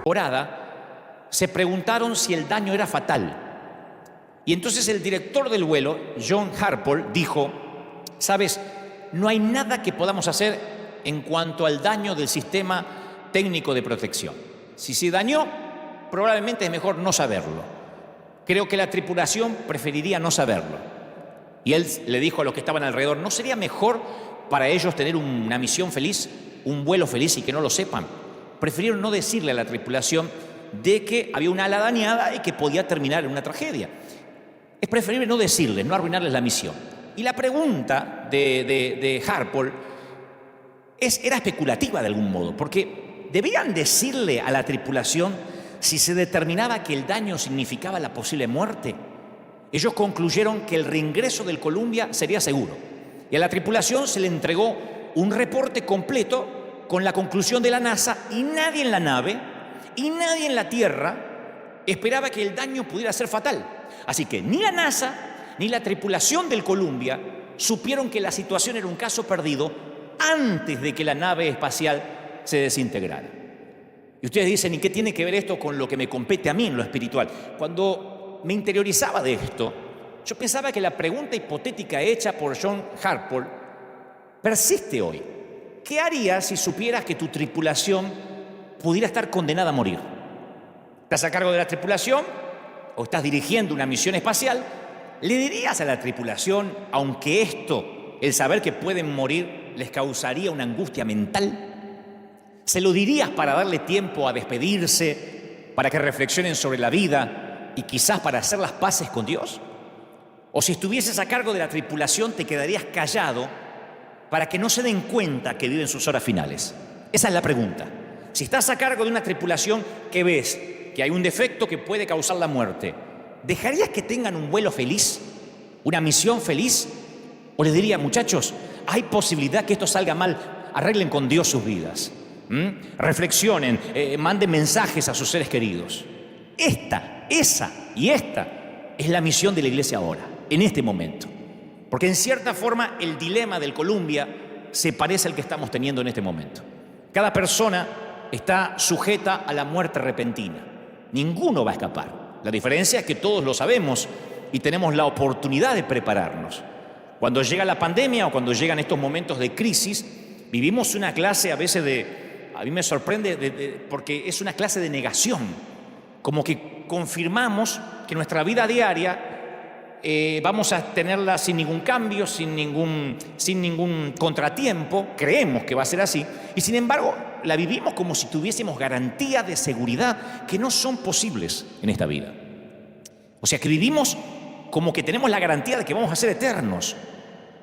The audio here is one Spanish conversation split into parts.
temporada se preguntaron si el daño era fatal. Y entonces el director del vuelo, John Harpole, dijo: ¿sabes? No hay nada que podamos hacer en cuanto al daño del sistema técnico de protección. Si se dañó, probablemente es mejor no saberlo. Creo que la tripulación preferiría no saberlo. Y él le dijo a los que estaban alrededor: ¿no sería mejor para ellos tener una misión feliz, un vuelo feliz y que no lo sepan? Prefirieron no decirle a la tripulación de que había una ala dañada y que podía terminar en una tragedia. Es preferible no decirles, no arruinarles la misión. Y la pregunta de Harpole era especulativa de algún modo, porque debían decirle a la tripulación si se determinaba que el daño significaba la posible muerte. Ellos concluyeron que el reingreso del Columbia sería seguro. Y a la tripulación se le entregó un reporte completo con la conclusión de la NASA, y nadie en la nave y nadie en la Tierra esperaba que el daño pudiera ser fatal. Así que ni la NASA ni la tripulación del Columbia supieron que la situación era un caso perdido antes de que la nave espacial se desintegrara. Y ustedes dicen: ¿y qué tiene que ver esto con lo que me compete a mí en lo espiritual? Cuando me interiorizaba de esto, yo pensaba que la pregunta hipotética hecha por John Harpole persiste hoy. ¿Qué harías si supieras que tu tripulación pudiera estar condenada a morir? ¿Estás a cargo de la tripulación o estás dirigiendo una misión espacial? ¿Le dirías a la tripulación, aunque esto, el saber que pueden morir, les causaría una angustia mental? ¿Se lo dirías para darle tiempo a despedirse, para que reflexionen sobre la vida y quizás para hacer las paces con Dios? ¿O si estuvieses a cargo de la tripulación, te quedarías callado para que no se den cuenta que viven sus horas finales? Esa es la pregunta. Si estás a cargo de una tripulación que ves que hay un defecto que puede causar la muerte, ¿dejarías que tengan un vuelo feliz, una misión feliz? ¿O les diría: muchachos, hay posibilidad que esto salga mal, arreglen con Dios sus vidas, reflexionen, manden mensajes a sus seres queridos? Esta es la misión de la iglesia ahora, en este momento. Porque en cierta forma el dilema del Columbia se parece al que estamos teniendo en este momento. Cada persona está sujeta a la muerte repentina. Ninguno va a escapar. La diferencia es que todos lo sabemos y tenemos la oportunidad de prepararnos. Cuando llega la pandemia o cuando llegan estos momentos de crisis, vivimos una clase a veces a mí me sorprende porque es una clase de negación. Como que confirmamos que nuestra vida diaria vamos a tenerla sin ningún cambio, sin ningún contratiempo. Creemos que va a ser así y sin embargo la vivimos como si tuviésemos garantía de seguridad que no son posibles en esta vida. O sea que vivimos como que tenemos la garantía de que vamos a ser eternos,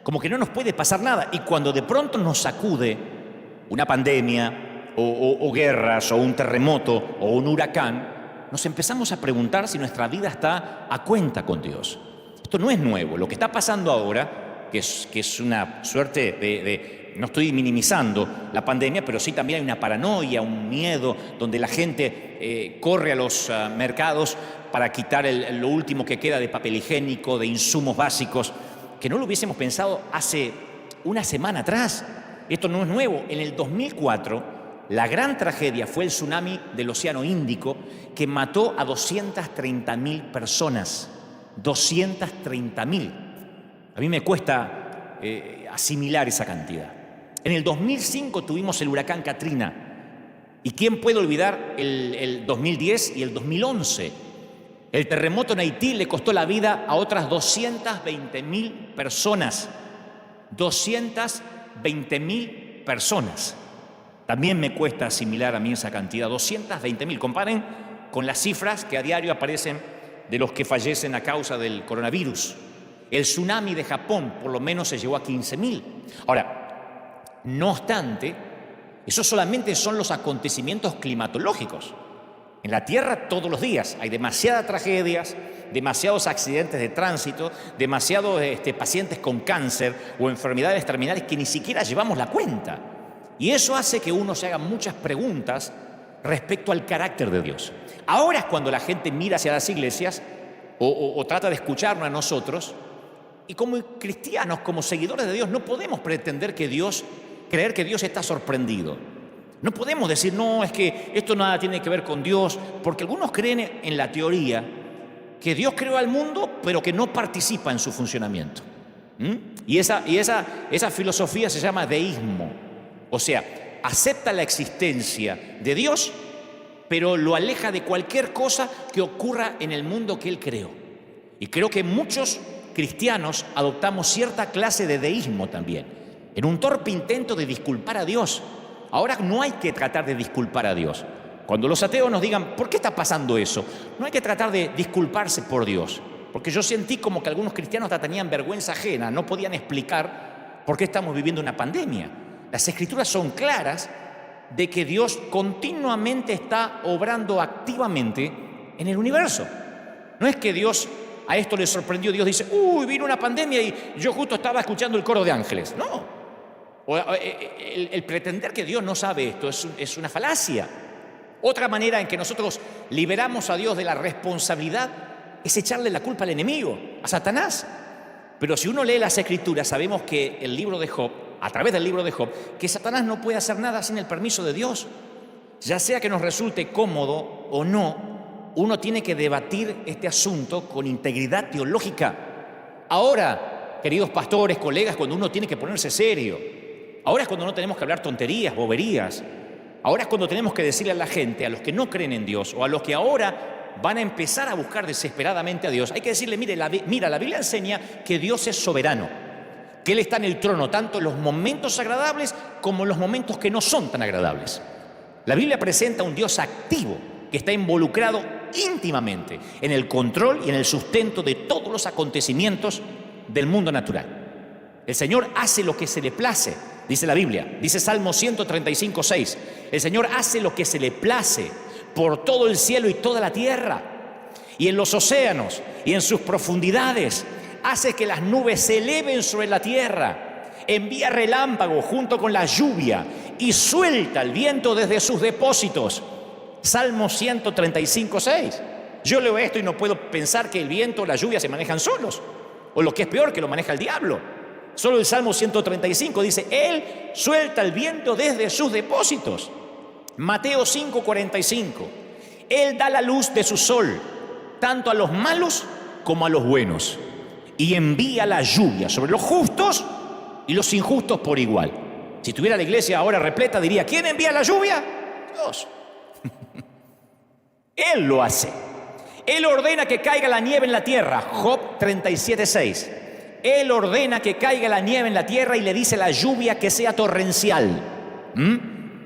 como que no nos puede pasar nada. Y cuando de pronto nos sacude una pandemia o guerras o un terremoto o un huracán, nos empezamos a preguntar si nuestra vida está a cuenta con Dios. Esto no es nuevo. Lo que está pasando ahora, que es una suerte no estoy minimizando la pandemia, pero sí también hay una paranoia, un miedo, donde la gente corre a los mercados para quitar lo último que queda de papel higiénico, de insumos básicos, que no lo hubiésemos pensado hace una semana atrás. Esto no es nuevo. En el 2004, la gran tragedia fue el tsunami del Océano Índico, que mató a 230.000 personas. 230.000. A mí me cuesta asimilar esa cantidad. En el 2005 tuvimos el huracán Katrina. ¿Y quién puede olvidar el 2010 y el 2011? El terremoto en Haití le costó la vida a otras 220.000 personas. 220.000 personas. También me cuesta asimilar a mí esa cantidad, 220.000. Comparen con las cifras que a diario aparecen de los que fallecen a causa del coronavirus. El tsunami de Japón por lo menos se llevó a 15.000. Ahora, no obstante, esos solamente son los acontecimientos climatológicos. En la Tierra todos los días hay demasiadas tragedias, demasiados accidentes de tránsito, demasiados pacientes con cáncer o enfermedades terminales que ni siquiera llevamos la cuenta. Y eso hace que uno se haga muchas preguntas respecto al carácter de Dios. Ahora es cuando la gente mira hacia las iglesias o trata de escucharnos a nosotros, y como cristianos, como seguidores de Dios, no podemos pretender creer que Dios está sorprendido. No podemos decir, no, es que esto nada tiene que ver con Dios, porque algunos creen en la teoría que Dios creó al mundo, pero que no participa en su funcionamiento. Y esa filosofía se llama deísmo. O sea, acepta la existencia de Dios, pero lo aleja de cualquier cosa que ocurra en el mundo que Él creó. Y creo que muchos cristianos adoptamos cierta clase de deísmo también, en un torpe intento de disculpar a Dios. Ahora no hay que tratar de disculpar a Dios. Cuando los ateos nos digan, ¿por qué está pasando eso? No hay que tratar de disculparse por Dios, porque yo sentí como que algunos cristianos tenían vergüenza ajena, no podían explicar por qué estamos viviendo una pandemia. Las Escrituras son claras de que Dios continuamente está obrando activamente en el universo. No es que Dios a esto le sorprendió, Dios dice, vino una pandemia y yo justo estaba escuchando el coro de ángeles. No. El pretender que Dios no sabe esto es una falacia. Otra manera en que nosotros liberamos a Dios de la responsabilidad es echarle la culpa al enemigo, a Satanás. Pero si uno lee las Escrituras, sabemos que el libro de Job, a través del libro de Job, que Satanás no puede hacer nada sin el permiso de Dios. Ya sea que nos resulte cómodo o no, uno tiene que debatir este asunto con integridad teológica. Ahora, queridos pastores, colegas, cuando uno tiene que ponerse serio, ahora es cuando no tenemos que hablar tonterías, boberías. Ahora es cuando tenemos que decirle a la gente, a los que no creen en Dios o a los que ahora van a empezar a buscar desesperadamente a Dios, hay que decirle, mira, la Biblia enseña que Dios es soberano, que Él está en el trono tanto en los momentos agradables como en los momentos que no son tan agradables. La Biblia presenta un Dios activo que está involucrado íntimamente en el control y en el sustento de todos los acontecimientos del mundo natural. El Señor hace lo que se le place, dice la Biblia, dice Salmo 135:6. El Señor hace lo que se le place por todo el cielo y toda la tierra, y en los océanos y en sus profundidades. Hace que las nubes se eleven sobre la tierra, envía relámpagos junto con la lluvia y suelta el viento desde sus depósitos. Salmo 135:6. Yo leo esto y no puedo pensar que el viento o la lluvia se manejan solos, o lo que es peor, que lo maneja el diablo. Solo el Salmo 135 dice, Él suelta el viento desde sus depósitos. Mateo 5:45. Él da la luz de su sol, tanto a los malos como a los buenos, y envía la lluvia sobre los justos y los injustos por igual. Si tuviera la iglesia ahora repleta, diría, ¿quién envía la lluvia? Dios. Él lo hace. Él ordena que caiga la nieve en la tierra. Job 37:6. Él ordena que caiga la nieve en la tierra y le dice a la lluvia que sea torrencial.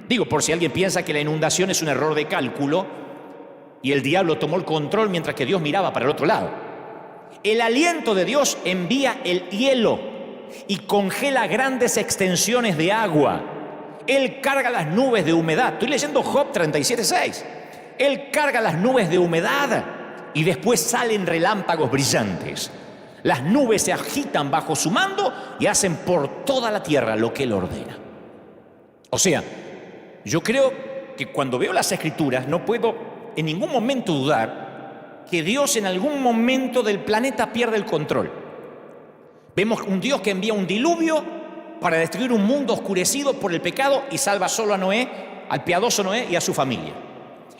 Digo, por si alguien piensa que la inundación es un error de cálculo y el diablo tomó el control mientras que Dios miraba para el otro lado. El aliento de Dios envía el hielo y congela grandes extensiones de agua. Él carga las nubes de humedad. Estoy leyendo Job 37:6. Él carga las nubes de humedad y después salen relámpagos brillantes. Las nubes se agitan bajo su mando y hacen por toda la tierra lo que Él ordena. O sea, yo creo que cuando veo las Escrituras no puedo en ningún momento dudar que Dios en algún momento del planeta pierde el control. Vemos un Dios que envía un diluvio para destruir un mundo oscurecido por el pecado y salva solo a Noé, al piadoso Noé y a su familia.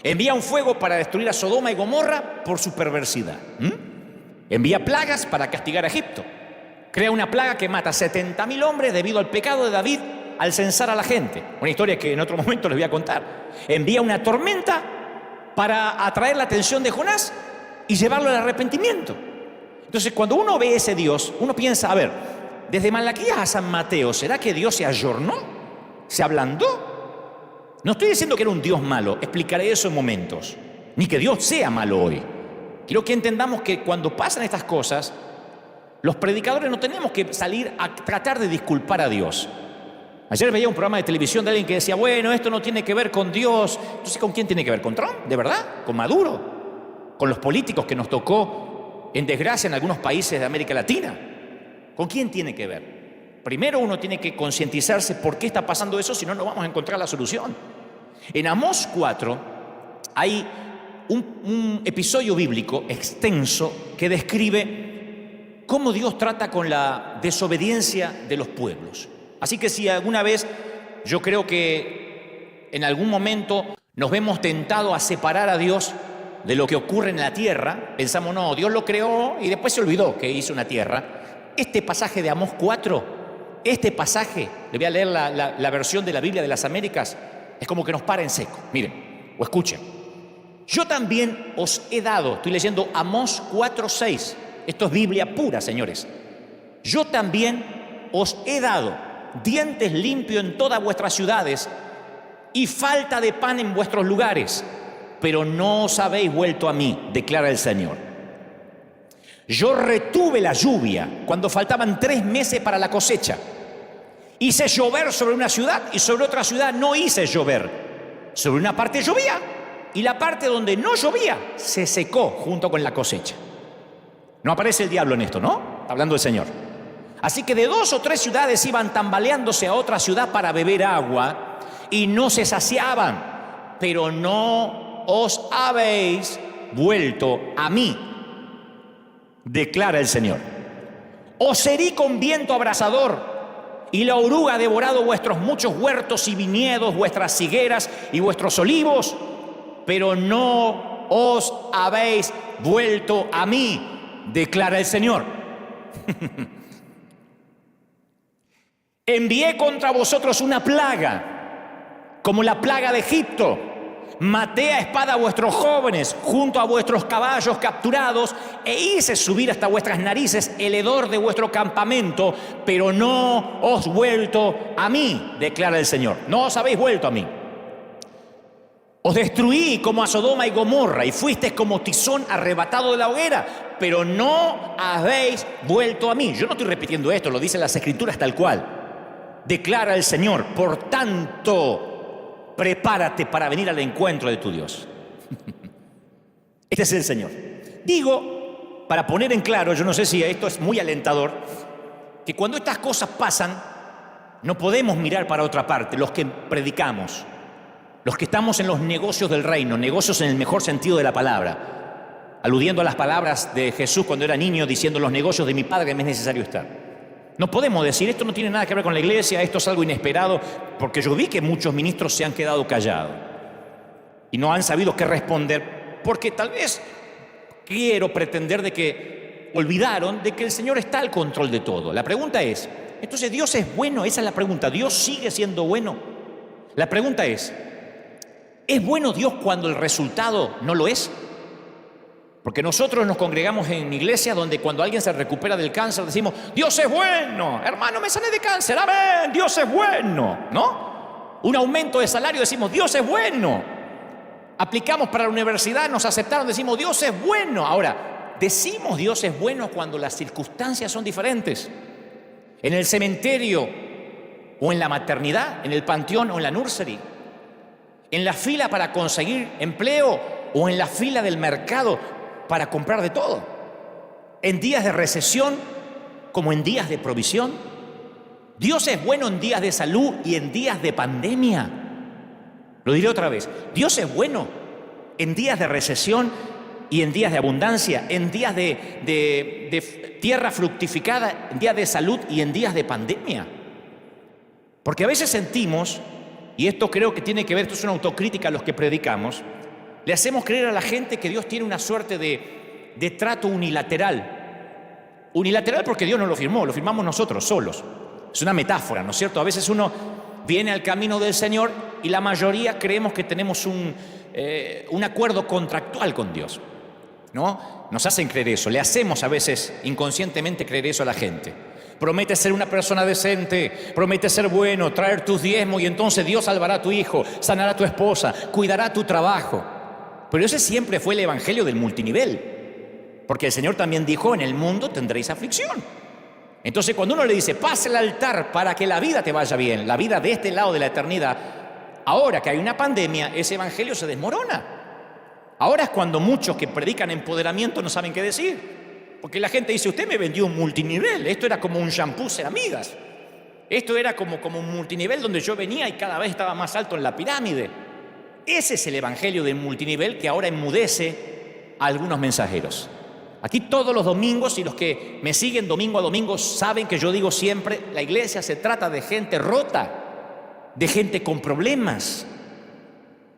Envía un fuego para destruir a Sodoma y Gomorra por su perversidad. Envía plagas para castigar a Egipto. Crea una plaga que mata 70.000 hombres debido al pecado de David al censar a la gente. Una historia que en otro momento les voy a contar. Envía una tormenta para atraer la atención de Jonás y llevarlo al arrepentimiento. Entonces, cuando uno ve ese Dios, uno piensa, a ver, desde Malaquías a San Mateo, ¿será que Dios se ayornó? ¿Se ablandó? No estoy diciendo que era un Dios malo, explicaré eso en momentos, ni que Dios sea malo hoy. Quiero que entendamos que cuando pasan estas cosas, los predicadores no tenemos que salir a tratar de disculpar a Dios. Ayer veía un programa de televisión de alguien que decía, bueno, esto no tiene que ver con Dios. Entonces, ¿con quién tiene que ver? ¿Con Trump? ¿De verdad? ¿Con Maduro? ¿Con los políticos que nos tocó en desgracia en algunos países de América Latina? ¿Con quién tiene que ver? Primero uno tiene que concientizarse por qué está pasando eso, si no, no vamos a encontrar la solución. En Amós 4 hay un episodio bíblico extenso que describe cómo Dios trata con la desobediencia de los pueblos. Así que si alguna vez yo creo que en algún momento nos vemos tentados a separar a Dios de lo que ocurre en la tierra. Pensamos, no, Dios lo creó y después se olvidó que hizo una tierra. Este pasaje de Amós 4, este pasaje, le voy a leer la versión de la Biblia de las Américas, es como que nos para en seco. Miren, o escuchen. Yo también os he dado, estoy leyendo Amós 4:6, esto es Biblia pura, señores. Yo también os he dado dientes limpios en todas vuestras ciudades y falta de pan en vuestros lugares, pero no os habéis vuelto a mí, declara el Señor. Yo retuve la lluvia cuando faltaban 3 meses para la cosecha. Hice llover sobre una ciudad y sobre otra ciudad no hice llover. Sobre una parte llovía y la parte donde no llovía se secó junto con la cosecha. No aparece el diablo en esto, ¿no? Está hablando el Señor. Así que de 2 o 3 ciudades iban tambaleándose a otra ciudad para beber agua y no se saciaban, pero no os habéis vuelto a mí, declara el Señor. Os herí con viento abrasador y la oruga ha devorado vuestros muchos huertos y viñedos, vuestras higueras y vuestros olivos, pero no os habéis vuelto a mí, declara el Señor. Envié contra vosotros una plaga, como la plaga de Egipto. Maté a espada a vuestros jóvenes junto a vuestros caballos capturados e hice subir hasta vuestras narices el hedor de vuestro campamento, pero no os vuelto a mí, declara el Señor. No os habéis vuelto a mí. Os destruí como a Sodoma y Gomorra y fuisteis como tizón arrebatado de la hoguera, pero no habéis vuelto a mí. Yo no estoy repitiendo esto, lo dicen las Escrituras tal cual. Declara el Señor, por tanto, prepárate para venir al encuentro de tu Dios. Este es el Señor. Digo, para poner en claro, yo no sé si esto es muy alentador, que cuando estas cosas pasan, no podemos mirar para otra parte, los que predicamos, los que estamos en los negocios del reino, negocios en el mejor sentido de la palabra, aludiendo a las palabras de Jesús cuando era niño, diciendo: los negocios de mi Padre me es necesario estar. No podemos decir, esto no tiene nada que ver con la iglesia, esto es algo inesperado, porque yo vi que muchos ministros se han quedado callados y no han sabido qué responder, porque tal vez quiero pretender de que olvidaron de que el Señor está al control de todo. La pregunta es, entonces, ¿Dios es bueno? Esa es la pregunta. ¿Dios sigue siendo bueno? La pregunta ¿es bueno Dios cuando el resultado no lo es? Porque nosotros nos congregamos en iglesia donde cuando alguien se recupera del cáncer decimos: Dios es bueno, hermano, me sané de cáncer, amén, Dios es bueno, ¿no? Un aumento de salario, decimos: Dios es bueno. Aplicamos para la universidad, nos aceptaron, decimos: Dios es bueno. Ahora, decimos Dios es bueno cuando las circunstancias son diferentes. En el cementerio o en la maternidad, en el panteón o en la nursery, en la fila para conseguir empleo o en la fila del mercado para comprar de todo, en días de recesión como en días de provisión. Dios es bueno en días de salud y en días de pandemia. Lo diré otra vez: Dios es bueno en días de recesión y en días de abundancia, en días de tierra fructificada, en días de salud y en días de pandemia. Porque a veces sentimos, y esto creo que tiene que ver, esto es una autocrítica a los que predicamos, le hacemos creer a la gente que Dios tiene una suerte de trato unilateral. Unilateral porque Dios no lo firmó, lo firmamos nosotros solos. Es una metáfora, ¿no es cierto? A veces uno viene al camino del Señor y la mayoría creemos que tenemos un acuerdo contractual con Dios, ¿no? Nos hacen creer eso, le hacemos a veces inconscientemente creer eso a la gente. Promete ser una persona decente, promete ser bueno, traer tus diezmos y entonces Dios salvará a tu hijo, sanará a tu esposa, cuidará tu trabajo. Pero ese siempre fue el evangelio del multinivel, porque el Señor también dijo: en el mundo tendréis aflicción. Entonces, cuando uno le dice: pase al altar para que la vida te vaya bien, la vida de este lado de la eternidad, ahora que hay una pandemia, ese evangelio se desmorona. Ahora es cuando muchos que predican empoderamiento no saben qué decir, porque la gente dice: usted me vendió un multinivel, esto era como un shampoo Ceramigas, esto era como un multinivel donde yo venía y cada vez estaba más alto en la pirámide. Ese es el evangelio del multinivel que ahora enmudece a algunos mensajeros. Aquí todos los domingos, y los que me siguen domingo a domingo saben que yo digo siempre: la iglesia se trata de gente rota, de gente con problemas,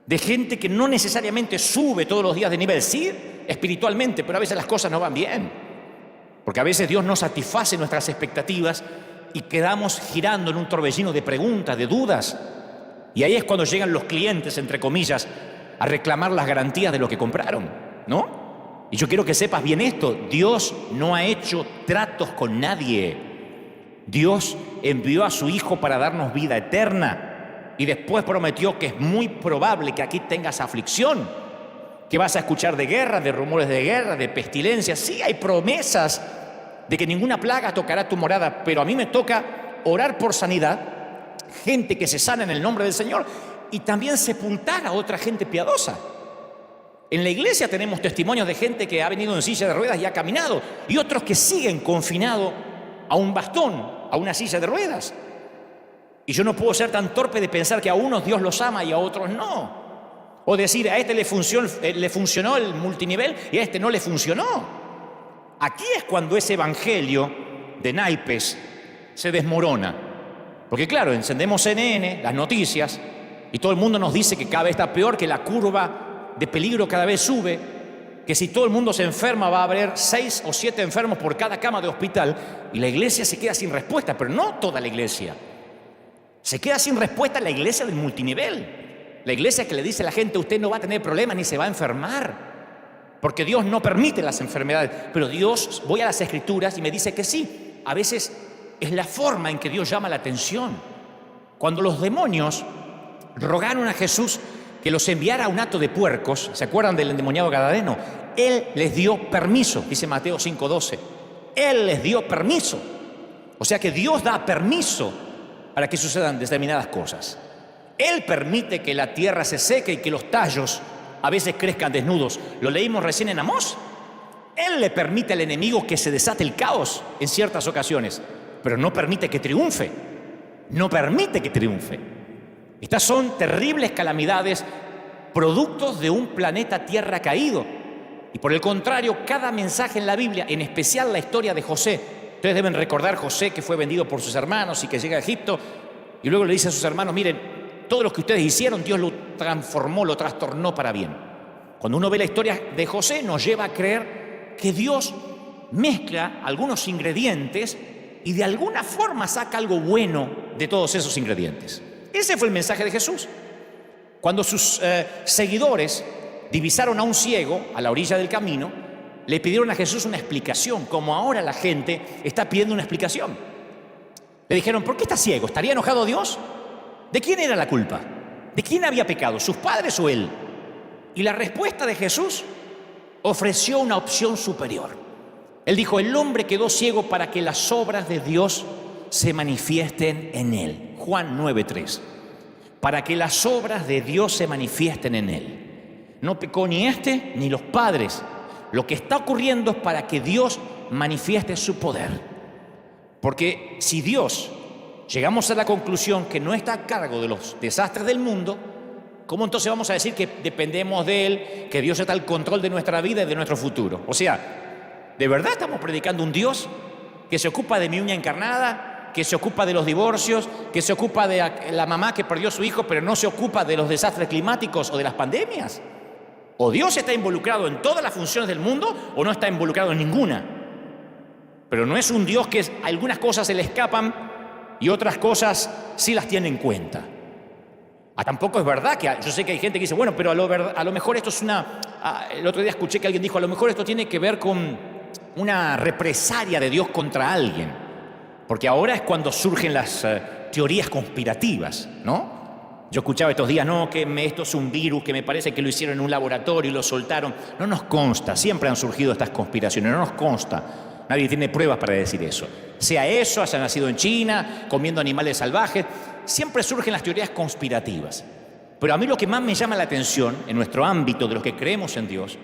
de gente que no necesariamente sube todos los días de nivel, sí, espiritualmente, pero a veces las cosas no van bien, porque a veces Dios no satisface nuestras expectativas y quedamos girando en un torbellino de preguntas, de dudas, y ahí es cuando llegan los clientes, entre comillas, a reclamar las garantías de lo que compraron, ¿no? Y yo quiero que sepas bien esto: Dios no ha hecho tratos con nadie. Dios envió a su Hijo para darnos vida eterna y después prometió que es muy probable que aquí tengas aflicción, que vas a escuchar de guerra, de rumores de guerra, de pestilencia. Sí, hay promesas de que ninguna plaga tocará tu morada, pero a mí me toca orar por sanidad, gente que se sana en el nombre del Señor, y también sepultar a otra gente piadosa. En la iglesia tenemos testimonios de gente que ha venido en silla de ruedas y ha caminado, y otros que siguen confinados a un bastón, a una silla de ruedas. Y yo no puedo ser tan torpe de pensar que a unos Dios los ama y a otros no. O decir, a este le funcionó el multinivel y a este no le funcionó. Aquí es cuando ese evangelio de naipes se desmorona. Porque claro, encendemos CNN, las noticias, y todo el mundo nos dice que cada vez está peor, que la curva de peligro cada vez sube, que si todo el mundo se enferma va a haber 6 o 7 enfermos por cada cama de hospital, y la iglesia se queda sin respuesta, pero no toda la iglesia. Se queda sin respuesta la iglesia del multinivel, la iglesia que le dice a la gente: usted no va a tener problemas ni se va a enfermar, porque Dios no permite las enfermedades. Pero Dios, voy a las Escrituras y me dice que sí. A veces es la forma en que Dios llama la atención. Cuando los demonios rogaron a Jesús que los enviara a un hato de puercos, ¿se acuerdan del endemoniado gadareno? Él les dio permiso, dice Mateo 5:12. Él les dio permiso. O sea que Dios da permiso para que sucedan determinadas cosas. Él permite que la tierra se seque y que los tallos a veces crezcan desnudos. Lo leímos recién en Amós. Él le permite al enemigo que se desate el caos en ciertas ocasiones, pero no permite que triunfe. No permite que triunfe. Estas son terribles calamidades, productos de un planeta Tierra caído. Y por el contrario, cada mensaje en la Biblia, en especial la historia de José, ustedes deben recordar José, que fue vendido por sus hermanos y que llega a Egipto, y luego le dice a sus hermanos: miren, todo lo que ustedes hicieron, Dios lo transformó, lo trastornó para bien. Cuando uno ve la historia de José, nos lleva a creer que Dios mezcla algunos ingredientes y de alguna forma saca algo bueno de todos esos ingredientes. Ese fue el mensaje de Jesús. Cuando sus seguidores divisaron a un ciego a la orilla del camino, le pidieron a Jesús una explicación, como ahora la gente está pidiendo una explicación. Le dijeron: ¿por qué está ciego? ¿Estaría enojado Dios? ¿De quién era la culpa? ¿De quién había pecado? ¿Sus padres o él? Y la respuesta de Jesús ofreció una opción superior. Él dijo: el hombre quedó ciego para que las obras de Dios se manifiesten en él. Juan 9:3. Para que las obras de Dios se manifiesten en él. No pecó ni este ni los padres. Lo que está ocurriendo es para que Dios manifieste su poder. Porque si Dios llegamos a la conclusión que no está a cargo de los desastres del mundo, ¿cómo entonces vamos a decir que dependemos de Él, que Dios está al control de nuestra vida y de nuestro futuro? O sea, ¿de verdad estamos predicando un Dios que se ocupa de mi uña encarnada, que se ocupa de los divorcios, que se ocupa de la mamá que perdió a su hijo, pero no se ocupa de los desastres climáticos o de las pandemias? O Dios está involucrado en todas las funciones del mundo o no está involucrado en ninguna. Pero no es un Dios que algunas cosas se le escapan y otras cosas sí las tiene en cuenta. Tampoco es verdad que yo sé que hay gente que dice: bueno, pero a lo mejor esto es el otro día escuché que alguien dijo: a lo mejor esto tiene que ver con una represalia de Dios contra alguien. Porque ahora es cuando surgen las teorías conspirativas, ¿no? Yo escuchaba estos días: no, que esto es un virus, que me parece que lo hicieron en un laboratorio y lo soltaron. No nos consta, siempre han surgido estas conspiraciones, no nos consta. Nadie tiene pruebas para decir eso. Sea eso, haya nacido en China, comiendo animales salvajes, siempre surgen las teorías conspirativas. Pero a mí lo que más me llama la atención, en nuestro ámbito de los que creemos en Dios,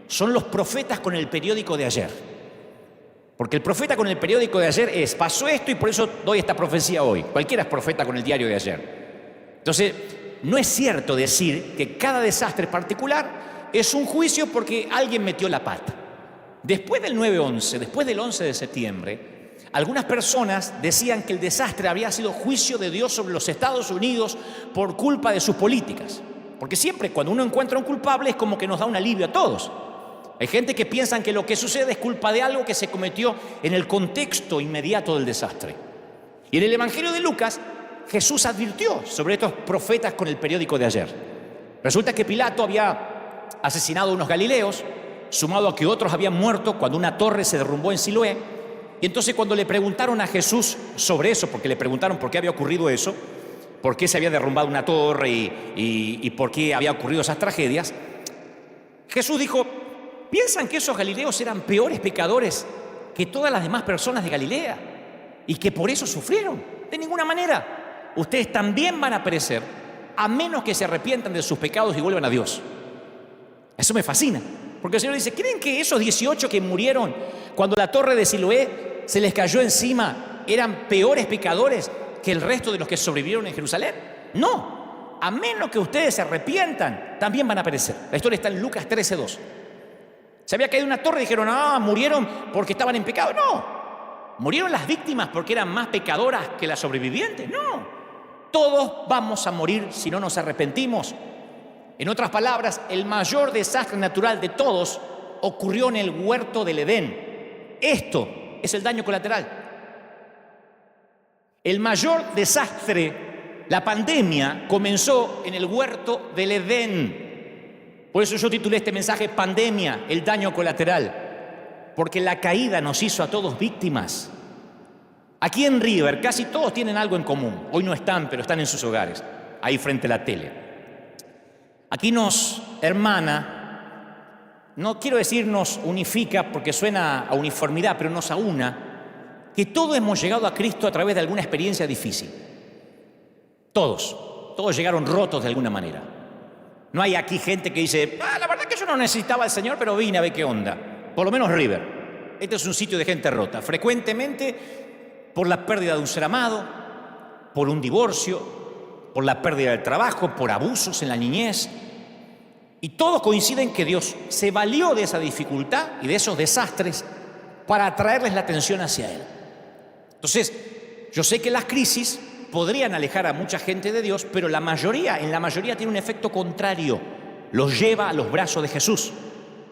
son los profetas con el periódico de ayer. Porque el profeta con el periódico de ayer pasó esto y por eso doy esta profecía hoy. Cualquiera es profeta con el diario de ayer. Entonces, no es cierto decir que cada desastre particular es un juicio porque alguien metió la pata. Después del 9/11, después del 11 de septiembre, algunas personas decían que el desastre había sido juicio de Dios sobre los Estados Unidos por culpa de sus políticas. Porque siempre cuando uno encuentra un culpable es como que nos da un alivio a todos. Hay gente que piensa que lo que sucede es culpa de algo que se cometió en el contexto inmediato del desastre. Y en el Evangelio de Lucas, Jesús advirtió sobre estos profetas con el periódico de ayer. Resulta que Pilato había asesinado a unos galileos, sumado a que otros habían muerto cuando una torre se derrumbó en Siloé. Y entonces cuando le preguntaron a Jesús sobre eso, porque le preguntaron por qué había ocurrido eso, por qué se había derrumbado una torre y por qué había ocurrido esas tragedias, Jesús dijo: ¿piensan que esos galileos eran peores pecadores que todas las demás personas de Galilea y que por eso sufrieron? De ninguna manera. Ustedes también van a perecer a menos que se arrepientan de sus pecados y vuelvan a Dios. Eso me fascina, porque el Señor dice: ¿creen que esos 18 que murieron cuando la torre de Siloé se les cayó encima eran peores pecadores que el resto de los que sobrevivieron en Jerusalén? No, a menos que ustedes se arrepientan, también van a perecer. La historia está en Lucas 13:2. Se había caído una torre y dijeron: ah, murieron porque estaban en pecado. No, murieron las víctimas porque eran más pecadoras que las sobrevivientes. No, todos vamos a morir si no nos arrepentimos. En otras palabras, el mayor desastre natural de todos ocurrió en el huerto del Edén. Esto es el daño colateral. El mayor desastre, la pandemia, comenzó en el huerto del Edén. Por eso yo titulé este mensaje Pandemia, el daño colateral. Porque la caída nos hizo a todos víctimas. Aquí en River casi todos tienen algo en común. Hoy no están, pero están en sus hogares, ahí frente a la tele. Aquí nos hermana, no quiero decir nos unifica porque suena a uniformidad, pero nos aúna, que todos hemos llegado a Cristo a través de alguna experiencia difícil. Todos llegaron rotos de alguna manera. No hay aquí gente que dice: la verdad que yo no necesitaba al Señor, pero vine a ver qué onda. Por lo menos River. Este es un sitio de gente rota. Frecuentemente por la pérdida de un ser amado, por un divorcio, por la pérdida del trabajo, por abusos en la niñez. Y todos coinciden que Dios se valió de esa dificultad y de esos desastres para atraerles la atención hacia Él. Entonces, yo sé que las crisis podrían alejar a mucha gente de Dios, pero en la mayoría tiene un efecto contrario. Los lleva a los brazos de Jesús.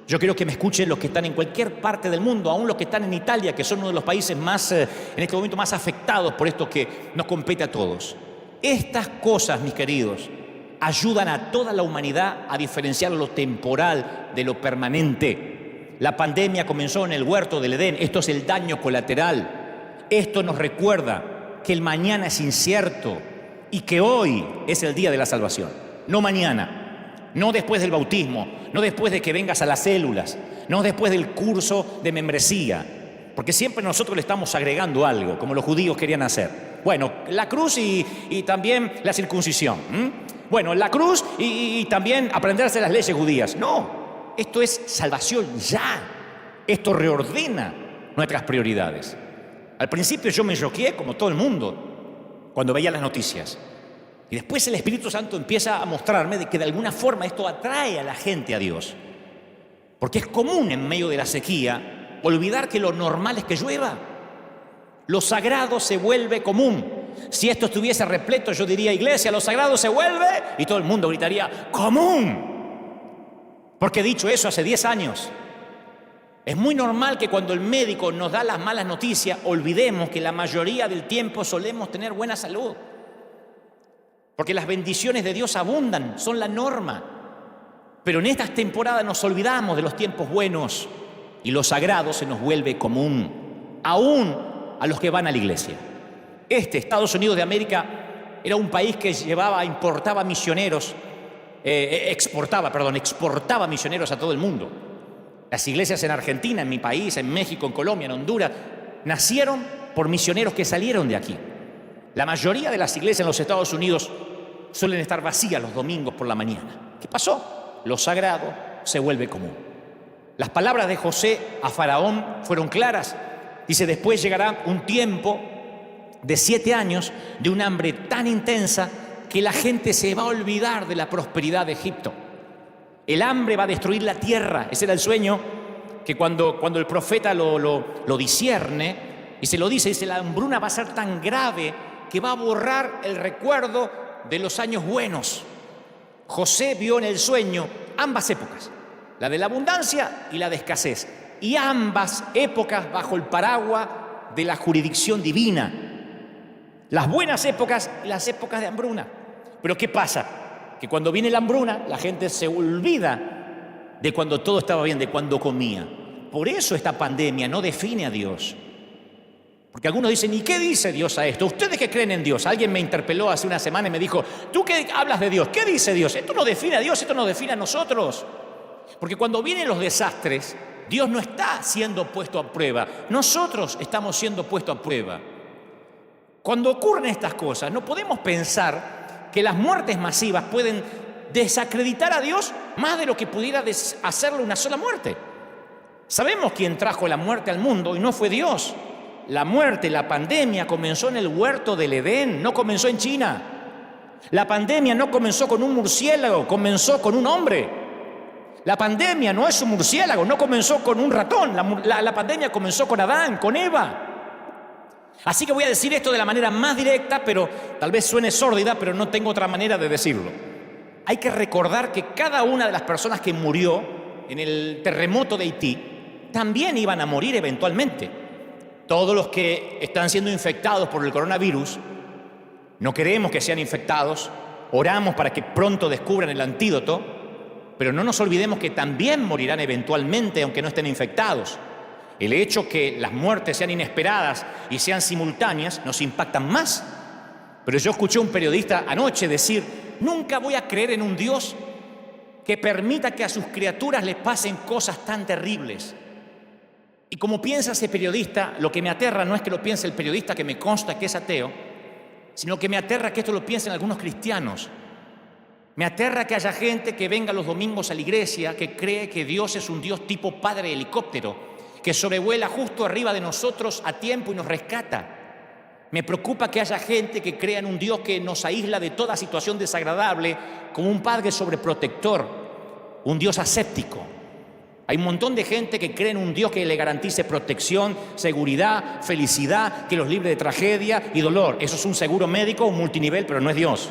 Yo quiero que me escuchen los que están en cualquier parte del mundo, aún los que están en Italia, que son uno de los países más, en este momento, más afectados por esto que nos compete a todos. Estas cosas, mis queridos, ayudan a toda la humanidad a diferenciar lo temporal de lo permanente. La pandemia comenzó en el huerto del Edén. Esto es el daño colateral. Esto nos recuerda que el mañana es incierto y que hoy es el día de la salvación. No mañana, no después del bautismo, no después de que vengas a las células, no después del curso de membresía, porque siempre nosotros le estamos agregando algo, como los judíos querían hacer. Bueno, la cruz y también la circuncisión. Bueno, la cruz y también aprenderse las leyes judías. No, esto es salvación ya. Esto reordena nuestras prioridades. Al principio yo me choqué como todo el mundo cuando veía las noticias. Y después el Espíritu Santo empieza a mostrarme de que de alguna forma esto atrae a la gente a Dios. Porque es común en medio de la sequía olvidar que lo normal es que llueva. Lo sagrado se vuelve común. Si esto estuviese repleto, yo diría: iglesia, lo sagrado se vuelve, y todo el mundo gritaría: común. Porque he dicho eso hace 10 años. Es muy normal que cuando el médico nos da las malas noticias, olvidemos que la mayoría del tiempo solemos tener buena salud. Porque las bendiciones de Dios abundan, son la norma. Pero en estas temporadas nos olvidamos de los tiempos buenos y lo sagrado se nos vuelve común, aún a los que van a la iglesia. Estados Unidos de América, era un país que exportaba misioneros a todo el mundo. Las iglesias en Argentina, en mi país, en México, en Colombia, en Honduras, nacieron por misioneros que salieron de aquí. La mayoría de las iglesias en los Estados Unidos suelen estar vacías los domingos por la mañana. ¿Qué pasó? Lo sagrado se vuelve común. Las palabras de José a Faraón fueron claras. Dice: después llegará un tiempo de 7 años de un hambre tan intensa que la gente se va a olvidar de la prosperidad de Egipto. El hambre va a destruir la tierra. Ese era el sueño que cuando el profeta lo discierne y se lo dice, la hambruna va a ser tan grave que va a borrar el recuerdo de los años buenos. José vio en el sueño ambas épocas, la de la abundancia y la de escasez, y ambas épocas bajo el paraguas de la jurisdicción divina. Las buenas épocas y las épocas de hambruna. Pero ¿qué pasa? Que cuando viene la hambruna, la gente se olvida de cuando todo estaba bien, de cuando comía. Por eso esta pandemia no define a Dios. Porque algunos dicen, ¿y qué dice Dios a esto? ¿Ustedes que creen en Dios? Alguien me interpeló hace una semana y me dijo, ¿tú qué hablas de Dios? ¿Qué dice Dios? Esto no define a Dios, esto nos define a nosotros. Porque cuando vienen los desastres, Dios no está siendo puesto a prueba. Nosotros estamos siendo puestos a prueba. Cuando ocurren estas cosas, no podemos pensar que las muertes masivas pueden desacreditar a Dios más de lo que pudiera hacerle una sola muerte. Sabemos quién trajo la muerte al mundo y no fue Dios. La muerte, la pandemia comenzó en el huerto del Edén, no comenzó en China. La pandemia no comenzó con un murciélago, comenzó con un hombre. La pandemia no es un murciélago, no comenzó con un ratón. La pandemia comenzó con Adán, con Eva. Así que voy a decir esto de la manera más directa, pero tal vez suene sórdida, pero no tengo otra manera de decirlo. Hay que recordar que cada una de las personas que murió en el terremoto de Haití también iban a morir eventualmente. Todos los que están siendo infectados por el coronavirus, no queremos que sean infectados, oramos para que pronto descubran el antídoto, pero no nos olvidemos que también morirán eventualmente aunque no estén infectados. El hecho que las muertes sean inesperadas y sean simultáneas nos impactan más. Pero yo escuché a un periodista anoche decir, nunca voy a creer en un Dios que permita que a sus criaturas les pasen cosas tan terribles. Y como piensa ese periodista, lo que me aterra no es que lo piense el periodista, que me consta que es ateo, sino que me aterra que esto lo piensen algunos cristianos. Me aterra que haya gente que venga los domingos a la iglesia que cree que Dios es un Dios tipo padre helicóptero, que sobrevuela justo arriba de nosotros a tiempo y nos rescata. Me preocupa que haya gente que crea en un Dios que nos aísla de toda situación desagradable, como un padre sobreprotector, un Dios aséptico. Hay un montón de gente que cree en un Dios que le garantice protección, seguridad, felicidad, que los libre de tragedia y dolor. Eso es un seguro médico, un multinivel, pero no es Dios.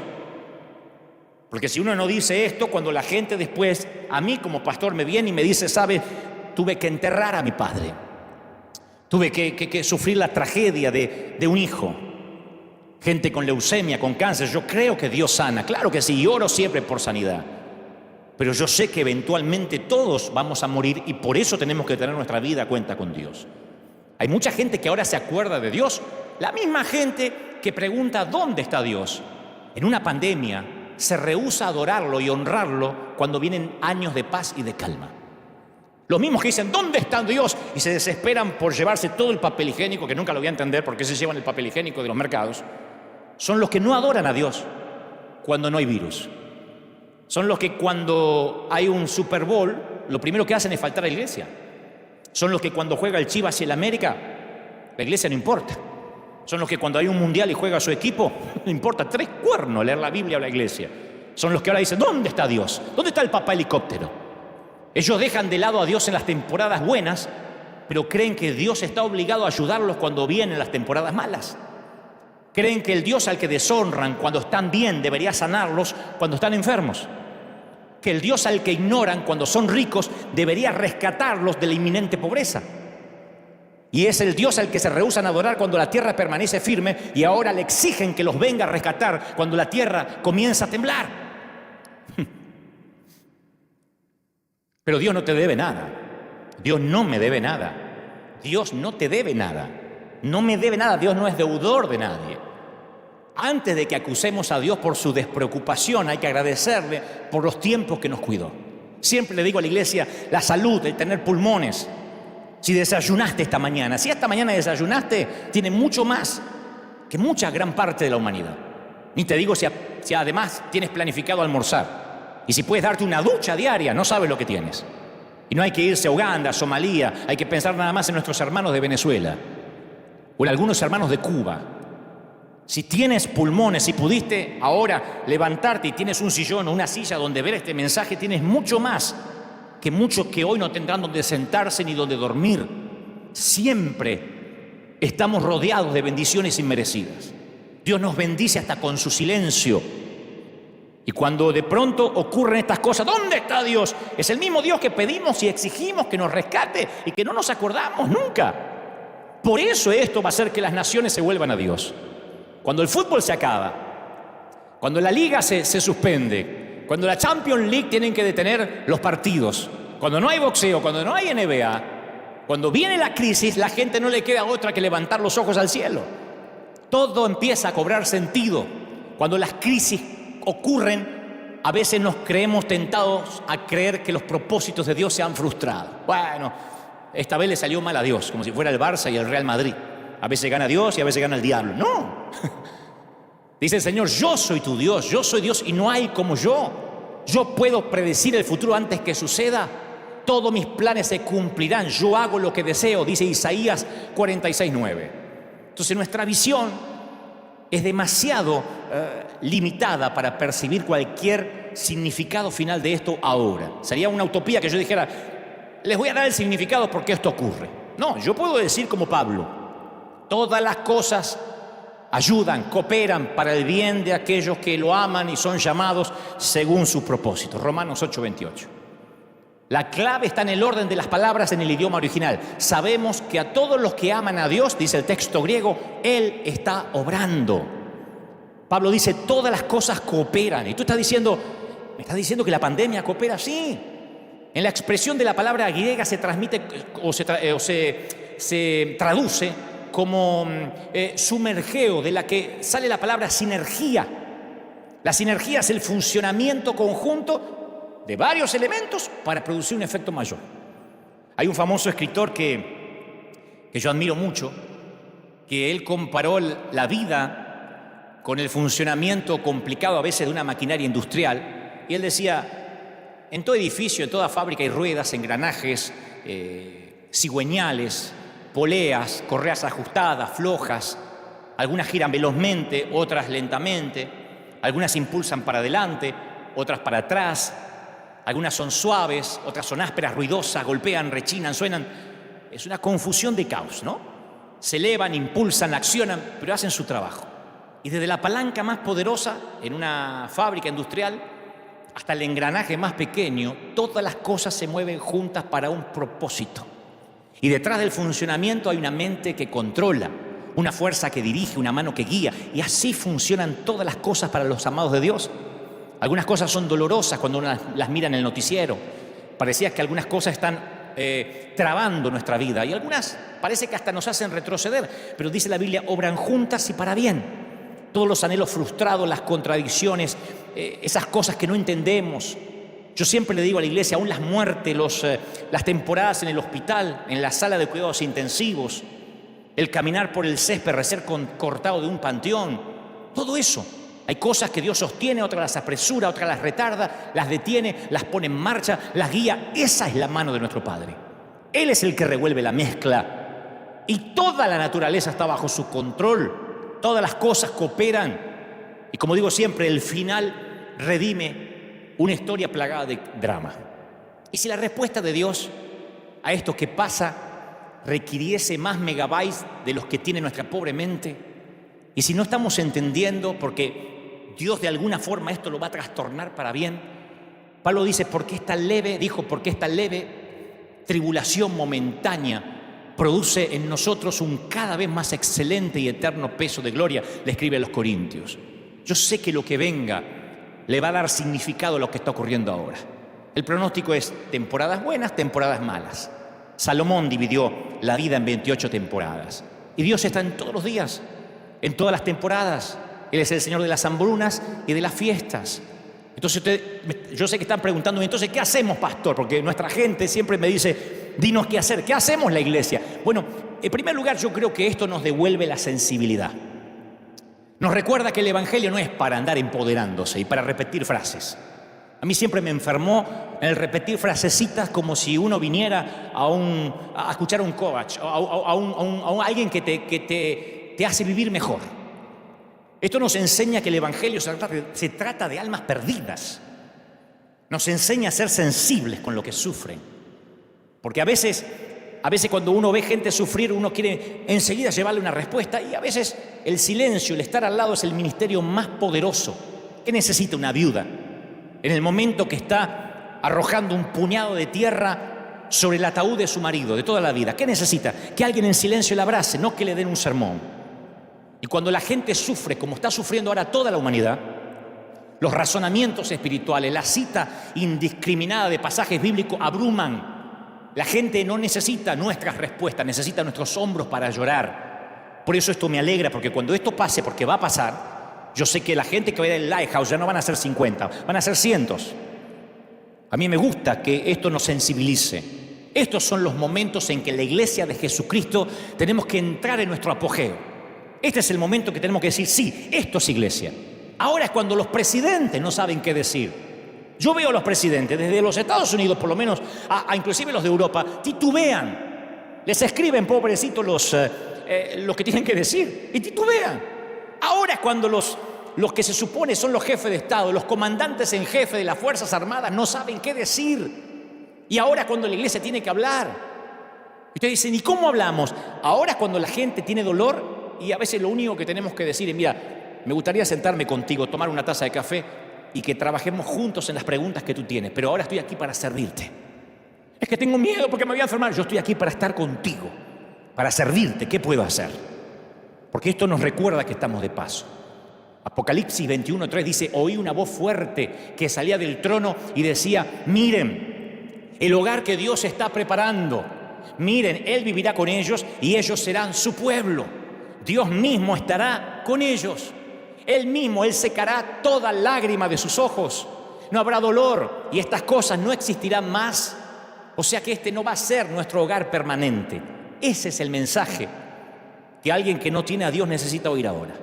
Porque si uno no dice esto, cuando la gente después, a mí como pastor, me viene y me dice, ¿sabe? Tuve que enterrar a mi padre. Tuve que sufrir la tragedia de un hijo. Gente con leucemia, con cáncer. Yo creo que Dios sana. Claro que sí, y oro siempre por sanidad. Pero yo sé que eventualmente todos vamos a morir y por eso tenemos que tener nuestra vida a cuenta con Dios. Hay mucha gente que ahora se acuerda de Dios, la misma gente que pregunta ¿dónde está Dios? En una pandemia se rehúsa a adorarlo y honrarlo cuando vienen años de paz y de calma. Los mismos que dicen ¿dónde está Dios? Y se desesperan por llevarse todo el papel higiénico, que nunca lo voy a entender porque se llevan el papel higiénico de los mercados, son los que no adoran a Dios cuando no hay virus. Son los que cuando hay un Super Bowl, lo primero que hacen es faltar a la iglesia. Son los que cuando juega el Chivas y el América, la iglesia no importa. Son los que cuando hay un mundial y juega su equipo, no importa 3 cuernos leer la Biblia o la iglesia. Son los que ahora dicen, ¿dónde está Dios? ¿Dónde está el papá helicóptero? Ellos dejan de lado a Dios en las temporadas buenas, pero creen que Dios está obligado a ayudarlos cuando vienen las temporadas malas. Creen que el Dios al que deshonran cuando están bien debería sanarlos cuando están enfermos. Que el Dios al que ignoran cuando son ricos debería rescatarlos de la inminente pobreza. Y es el Dios al que se rehúsan a adorar cuando la tierra permanece firme y ahora le exigen que los venga a rescatar cuando la tierra comienza a temblar. Pero Dios no te debe nada. Dios no me debe nada. Dios no te debe nada. No me debe nada. Dios no es deudor de nadie. Antes de que acusemos a Dios por su despreocupación, hay que agradecerle por los tiempos que nos cuidó. Siempre le digo a la iglesia, la salud, el tener pulmones. Si desayunaste esta mañana, si esta mañana desayunaste, tiene mucho más que mucha gran parte de la humanidad. Ni te digo si además tienes planificado almorzar. Y si puedes darte una ducha diaria, no sabes lo que tienes. Y no hay que irse a Uganda, a Somalia, hay que pensar nada más en nuestros hermanos de Venezuela o en algunos hermanos de Cuba. Si tienes pulmones, si pudiste ahora levantarte y tienes un sillón o una silla donde ver este mensaje, tienes mucho más que muchos que hoy no tendrán donde sentarse ni donde dormir. Siempre estamos rodeados de bendiciones inmerecidas. Dios nos bendice hasta con su silencio. Y cuando de pronto ocurren estas cosas, ¿dónde está Dios? Es el mismo Dios que pedimos y exigimos que nos rescate y que no nos acordamos nunca. Por eso esto va a hacer que las naciones se vuelvan a Dios. Cuando el fútbol se acaba, cuando la liga se suspende, cuando la Champions League tienen que detener los partidos, cuando no hay boxeo, cuando no hay NBA, cuando viene la crisis, la gente no le queda otra que levantar los ojos al cielo. Todo empieza a cobrar sentido. Cuando las crisis ocurren, a veces nos creemos tentados a creer que los propósitos de Dios se han frustrado. Bueno, esta vez le salió mal a Dios, como si fuera el Barça y el Real Madrid. A veces gana Dios y a veces gana el diablo. No. Dice el Señor, yo soy tu Dios, yo soy Dios y no hay como yo. Yo puedo predecir el futuro antes que suceda. Todos mis planes se cumplirán. Yo hago lo que deseo, dice Isaías 46:9. Entonces nuestra visión es demasiado limitada para percibir cualquier significado final de esto ahora. Sería una utopía que yo dijera, les voy a dar el significado porque esto ocurre. No, yo puedo decir como Pablo, todas las cosas ayudan, cooperan para el bien de aquellos que lo aman y son llamados según su propósito. Romanos 8:28. La clave está en el orden de las palabras en el idioma original. Sabemos que a todos los que aman a Dios, dice el texto griego, Él está obrando. Pablo dice, todas las cosas cooperan. Y tú estás diciendo, ¿me estás diciendo que la pandemia coopera? Sí. En la expresión de la palabra griega se transmite se traduce como sumergeo, de la que sale la palabra sinergia. La sinergia es el funcionamiento conjunto de varios elementos para producir un efecto mayor. Hay un famoso escritor que yo admiro mucho, que él comparó la vida con el funcionamiento complicado a veces de una maquinaria industrial, y él decía, en todo edificio, en toda fábrica hay ruedas, engranajes, cigüeñales, poleas, correas ajustadas, flojas, algunas giran velozmente, otras lentamente, algunas impulsan para adelante, otras para atrás, algunas son suaves, otras son ásperas, ruidosas, golpean, rechinan, suenan. Es una confusión de caos, ¿no? Se elevan, impulsan, accionan, pero hacen su trabajo. Y desde la palanca más poderosa en una fábrica industrial hasta el engranaje más pequeño, todas las cosas se mueven juntas para un propósito. Y detrás del funcionamiento hay una mente que controla, una fuerza que dirige, una mano que guía. Y así funcionan todas las cosas para los amados de Dios. Algunas cosas son dolorosas cuando uno las mira en el noticiero. Parecía que algunas cosas están trabando nuestra vida. Y algunas parece que hasta nos hacen retroceder. Pero dice la Biblia, obran juntas y para bien. Todos los anhelos frustrados, las contradicciones, esas cosas que no entendemos. Yo siempre le digo a la iglesia, aún las muertes, las temporadas en el hospital, en la sala de cuidados intensivos, el caminar por el césped, ser cortado de un panteón, todo eso. Hay cosas que Dios sostiene, otras las apresura, otras las retarda, las detiene, las pone en marcha, las guía. Esa es la mano de nuestro Padre. Él es el que revuelve la mezcla y toda la naturaleza está bajo su control. Todas las cosas cooperan y, como digo siempre, el final redime una historia plagada de drama. Y si la respuesta de Dios a esto que pasa requiriese más megabytes de los que tiene nuestra pobre mente, y si no estamos entendiendo porque Dios de alguna forma esto lo va a trastornar para bien, Pablo dice, porque esta leve tribulación momentánea produce en nosotros un cada vez más excelente y eterno peso de gloria, le escribe a los Corintios. Yo sé que lo que venga le va a dar significado a lo que está ocurriendo ahora. El pronóstico es temporadas buenas, temporadas malas. Salomón dividió la vida en 28 temporadas. Y Dios está en todos los días, en todas las temporadas. Él es el Señor de las hambrunas y de las fiestas. Entonces yo sé que están preguntando, entonces, ¿qué hacemos, pastor? Porque nuestra gente siempre me dice, dinos qué hacer. ¿Qué hacemos la iglesia? Bueno, en primer lugar, yo creo que esto nos devuelve la sensibilidad. Nos recuerda que el Evangelio no es para andar empoderándose y para repetir frases. A mí siempre me enfermó el repetir frasecitas como si uno viniera a escuchar a un coach, a alguien que te hace vivir mejor. Esto nos enseña que el Evangelio se trata de almas perdidas. Nos enseña a ser sensibles con lo que sufren. Porque a veces cuando uno ve gente sufrir, uno quiere enseguida llevarle una respuesta, y a veces el silencio, el estar al lado, es el ministerio más poderoso ¿Qué necesita una viuda en el momento que está arrojando un puñado de tierra sobre el ataúd de su marido de toda la vida? ¿Qué necesita? Que alguien en silencio la abrace, no que le den un sermón. Y cuando la gente sufre, como está sufriendo ahora toda la humanidad, los razonamientos espirituales, la cita indiscriminada de pasajes bíblicos abruman. La gente no necesita nuestras respuestas, necesita nuestros hombros para llorar. Por eso esto me alegra, porque cuando esto pase, porque va a pasar, yo sé que la gente que va a ir al Lighthouse ya no van a ser 50, van a ser cientos. A mí me gusta que esto nos sensibilice. Estos son los momentos en que la iglesia de Jesucristo tenemos que entrar en nuestro apogeo. Este es el momento que tenemos que decir, sí, esto es iglesia. Ahora es cuando los presidentes no saben qué decir. Yo veo a los presidentes, desde los Estados Unidos por lo menos, a inclusive los de Europa, titubean. Les escriben, pobrecitos, lo que tienen que decir, y titubean. Ahora es cuando los que se supone son los jefes de Estado, los comandantes en jefe de las Fuerzas Armadas, no saben qué decir. Y ahora es cuando la iglesia tiene que hablar. Y ustedes dicen, ¿y cómo hablamos? Ahora es cuando la gente tiene dolor y a veces lo único que tenemos que decir es, mira, me gustaría sentarme contigo, tomar una taza de café y que trabajemos juntos en las preguntas que tú tienes, pero ahora estoy aquí para servirte. Es que tengo miedo porque me voy a enfermar. Yo estoy aquí para estar contigo, para servirte. ¿Qué puedo hacer? Porque esto nos recuerda que estamos de paso. Apocalipsis 21:3 dice, oí una voz fuerte que salía del trono y decía, miren, el hogar que Dios está preparando. Miren, Él vivirá con ellos y ellos serán su pueblo. Dios mismo estará con ellos. Él mismo, Él secará toda lágrima de sus ojos. No habrá dolor y estas cosas no existirán más. O sea que este no va a ser nuestro hogar permanente. Ese es el mensaje que alguien que no tiene a Dios necesita oír ahora.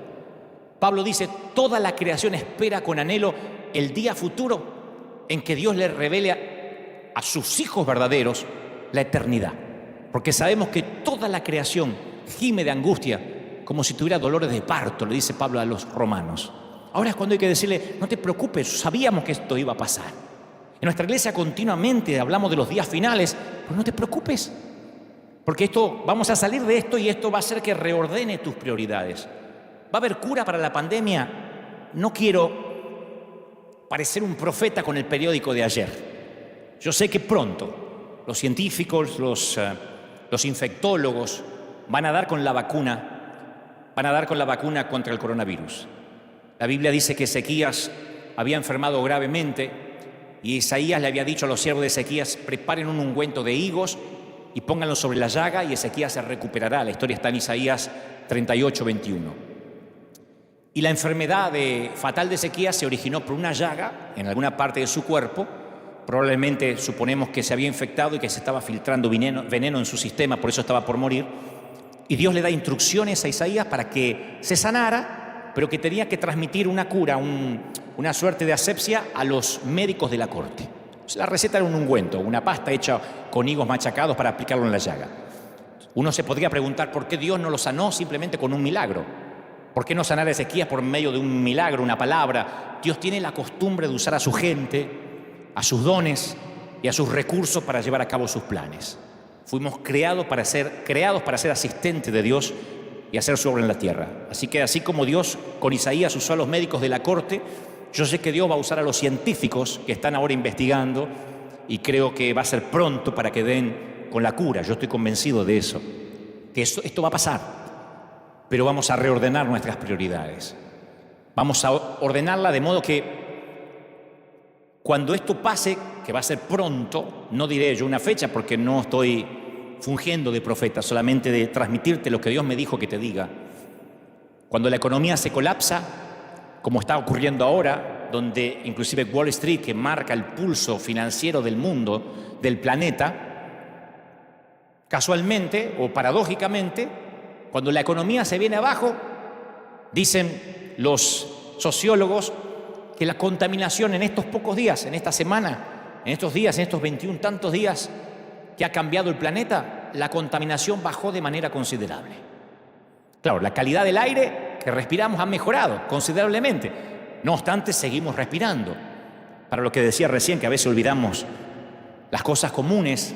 Pablo dice, toda la creación espera con anhelo el día futuro en que Dios le revele a sus hijos verdaderos la eternidad. Porque sabemos que toda la creación gime de angustia como si tuviera dolores de parto, le dice Pablo a los romanos. Ahora es cuando hay que decirle, no te preocupes, sabíamos que esto iba a pasar. En nuestra iglesia continuamente hablamos de los días finales, pero no te preocupes, porque vamos a salir de esto y esto va a hacer que reordene tus prioridades. ¿Va a haber cura para la pandemia? No quiero parecer un profeta con el periódico de ayer. Yo sé que pronto los científicos, los infectólogos van a dar con la vacuna contra el coronavirus. La Biblia dice que Ezequías había enfermado gravemente y Isaías le había dicho a los siervos de Ezequías, preparen un ungüento de higos y pónganlo sobre la llaga y Ezequías se recuperará. La historia está en Isaías 38:21. Y la enfermedad fatal de Ezequías se originó por una llaga en alguna parte de su cuerpo. Probablemente suponemos que se había infectado y que se estaba filtrando veneno en su sistema, por eso estaba por morir. Y Dios le da instrucciones a Isaías para que se sanara, pero que tenía que transmitir una cura, una suerte de asepsia a los médicos de la corte. La receta era un ungüento, una pasta hecha con higos machacados para aplicarlo en la llaga. Uno se podría preguntar por qué Dios no lo sanó simplemente con un milagro. ¿Por qué no sanar a Ezequías por medio de un milagro, una palabra? Dios tiene la costumbre de usar a su gente, a sus dones y a sus recursos para llevar a cabo sus planes. Fuimos creados para ser asistentes de Dios y hacer su obra en la tierra. Así que así como Dios con Isaías usó a los médicos de la corte, yo sé que Dios va a usar a los científicos que están ahora investigando y creo que va a ser pronto para que den con la cura. Yo estoy convencido de eso, que esto va a pasar. Pero vamos a reordenar nuestras prioridades. Vamos a ordenarla de modo que cuando esto pase, que va a ser pronto, no diré yo una fecha porque no estoy fungiendo de profeta, solamente de transmitirte lo que Dios me dijo que te diga. Cuando la economía se colapsa, como está ocurriendo ahora, donde inclusive Wall Street, que marca el pulso financiero del mundo, del planeta, casualmente o paradójicamente, cuando la economía se viene abajo, dicen los sociólogos que la contaminación en estos pocos días, en esta semana, en estos días, en estos 21 tantos días que ha cambiado el planeta, la contaminación bajó de manera considerable. Claro, la calidad del aire que respiramos ha mejorado considerablemente. No obstante, seguimos respirando. Para lo que decía recién, que a veces olvidamos las cosas comunes,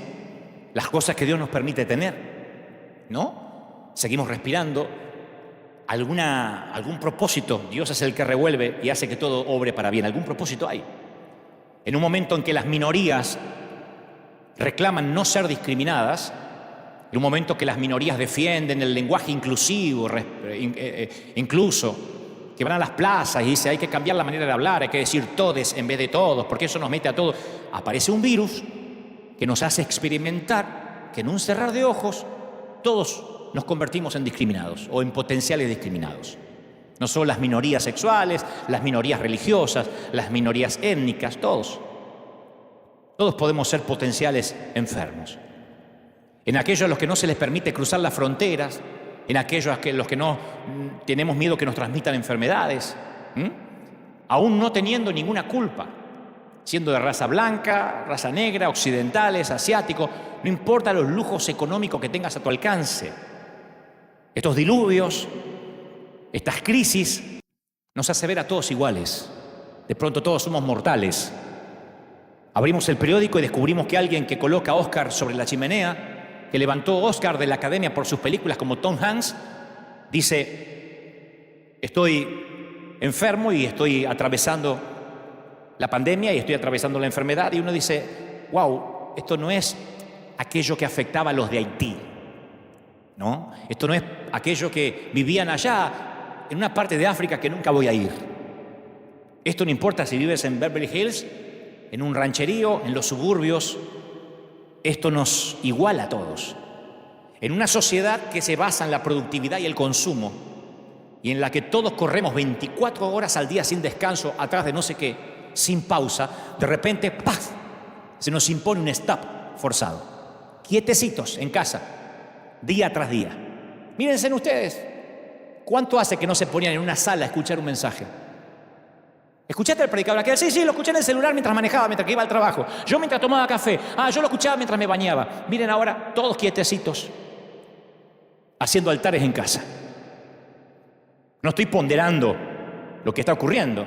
las cosas que Dios nos permite tener, ¿no? Seguimos respirando algún propósito. Dios es el que revuelve y hace que todo obre para bien. Algún propósito hay. En un momento en que las minorías reclaman no ser discriminadas, en un momento que las minorías defienden el lenguaje inclusivo, incluso, que van a las plazas y dicen hay que cambiar la manera de hablar, hay que decir todes en vez de todos, porque eso nos mete a todos. Aparece un virus que nos hace experimentar que en un cerrar de ojos todos nos convertimos en discriminados o en potenciales discriminados. No solo las minorías sexuales, las minorías religiosas, las minorías étnicas, todos. Todos podemos ser potenciales enfermos. En aquellos a los que no se les permite cruzar las fronteras, en aquellos a los que no tenemos miedo que nos transmitan enfermedades, aún no teniendo ninguna culpa, siendo de raza blanca, raza negra, occidentales, asiáticos, no importa los lujos económicos que tengas a tu alcance. Estos diluvios, estas crisis, nos hace ver a todos iguales. De pronto todos somos mortales. Abrimos el periódico y descubrimos que alguien que coloca a Oscar sobre la chimenea, que levantó Oscar de la Academia por sus películas como Tom Hanks, dice, estoy enfermo y estoy atravesando la pandemia y estoy atravesando la enfermedad. Y uno dice, wow, esto no es aquello que afectaba a los de Haití, ¿no? Esto no es aquello que vivían allá, en una parte de África que nunca voy a ir. Esto no importa si vives en Beverly Hills, en un rancherío, en los suburbios. Esto nos iguala a todos. En una sociedad que se basa en la productividad y el consumo, y en la que todos corremos 24 horas al día sin descanso, atrás de no sé qué, sin pausa, de repente, ¡paf!, se nos impone un stop forzado. Quietecitos en casa, día tras día. Mírense en ustedes, ¿cuánto hace que no se ponían en una sala a escuchar un mensaje? ¿Escuchaste al predicador aquel? Sí, lo escuché en el celular mientras manejaba, mientras que iba al trabajo. Yo mientras tomaba café. Yo lo escuchaba mientras me bañaba. Miren ahora, todos quietecitos, haciendo altares en casa. No estoy ponderando lo que está ocurriendo.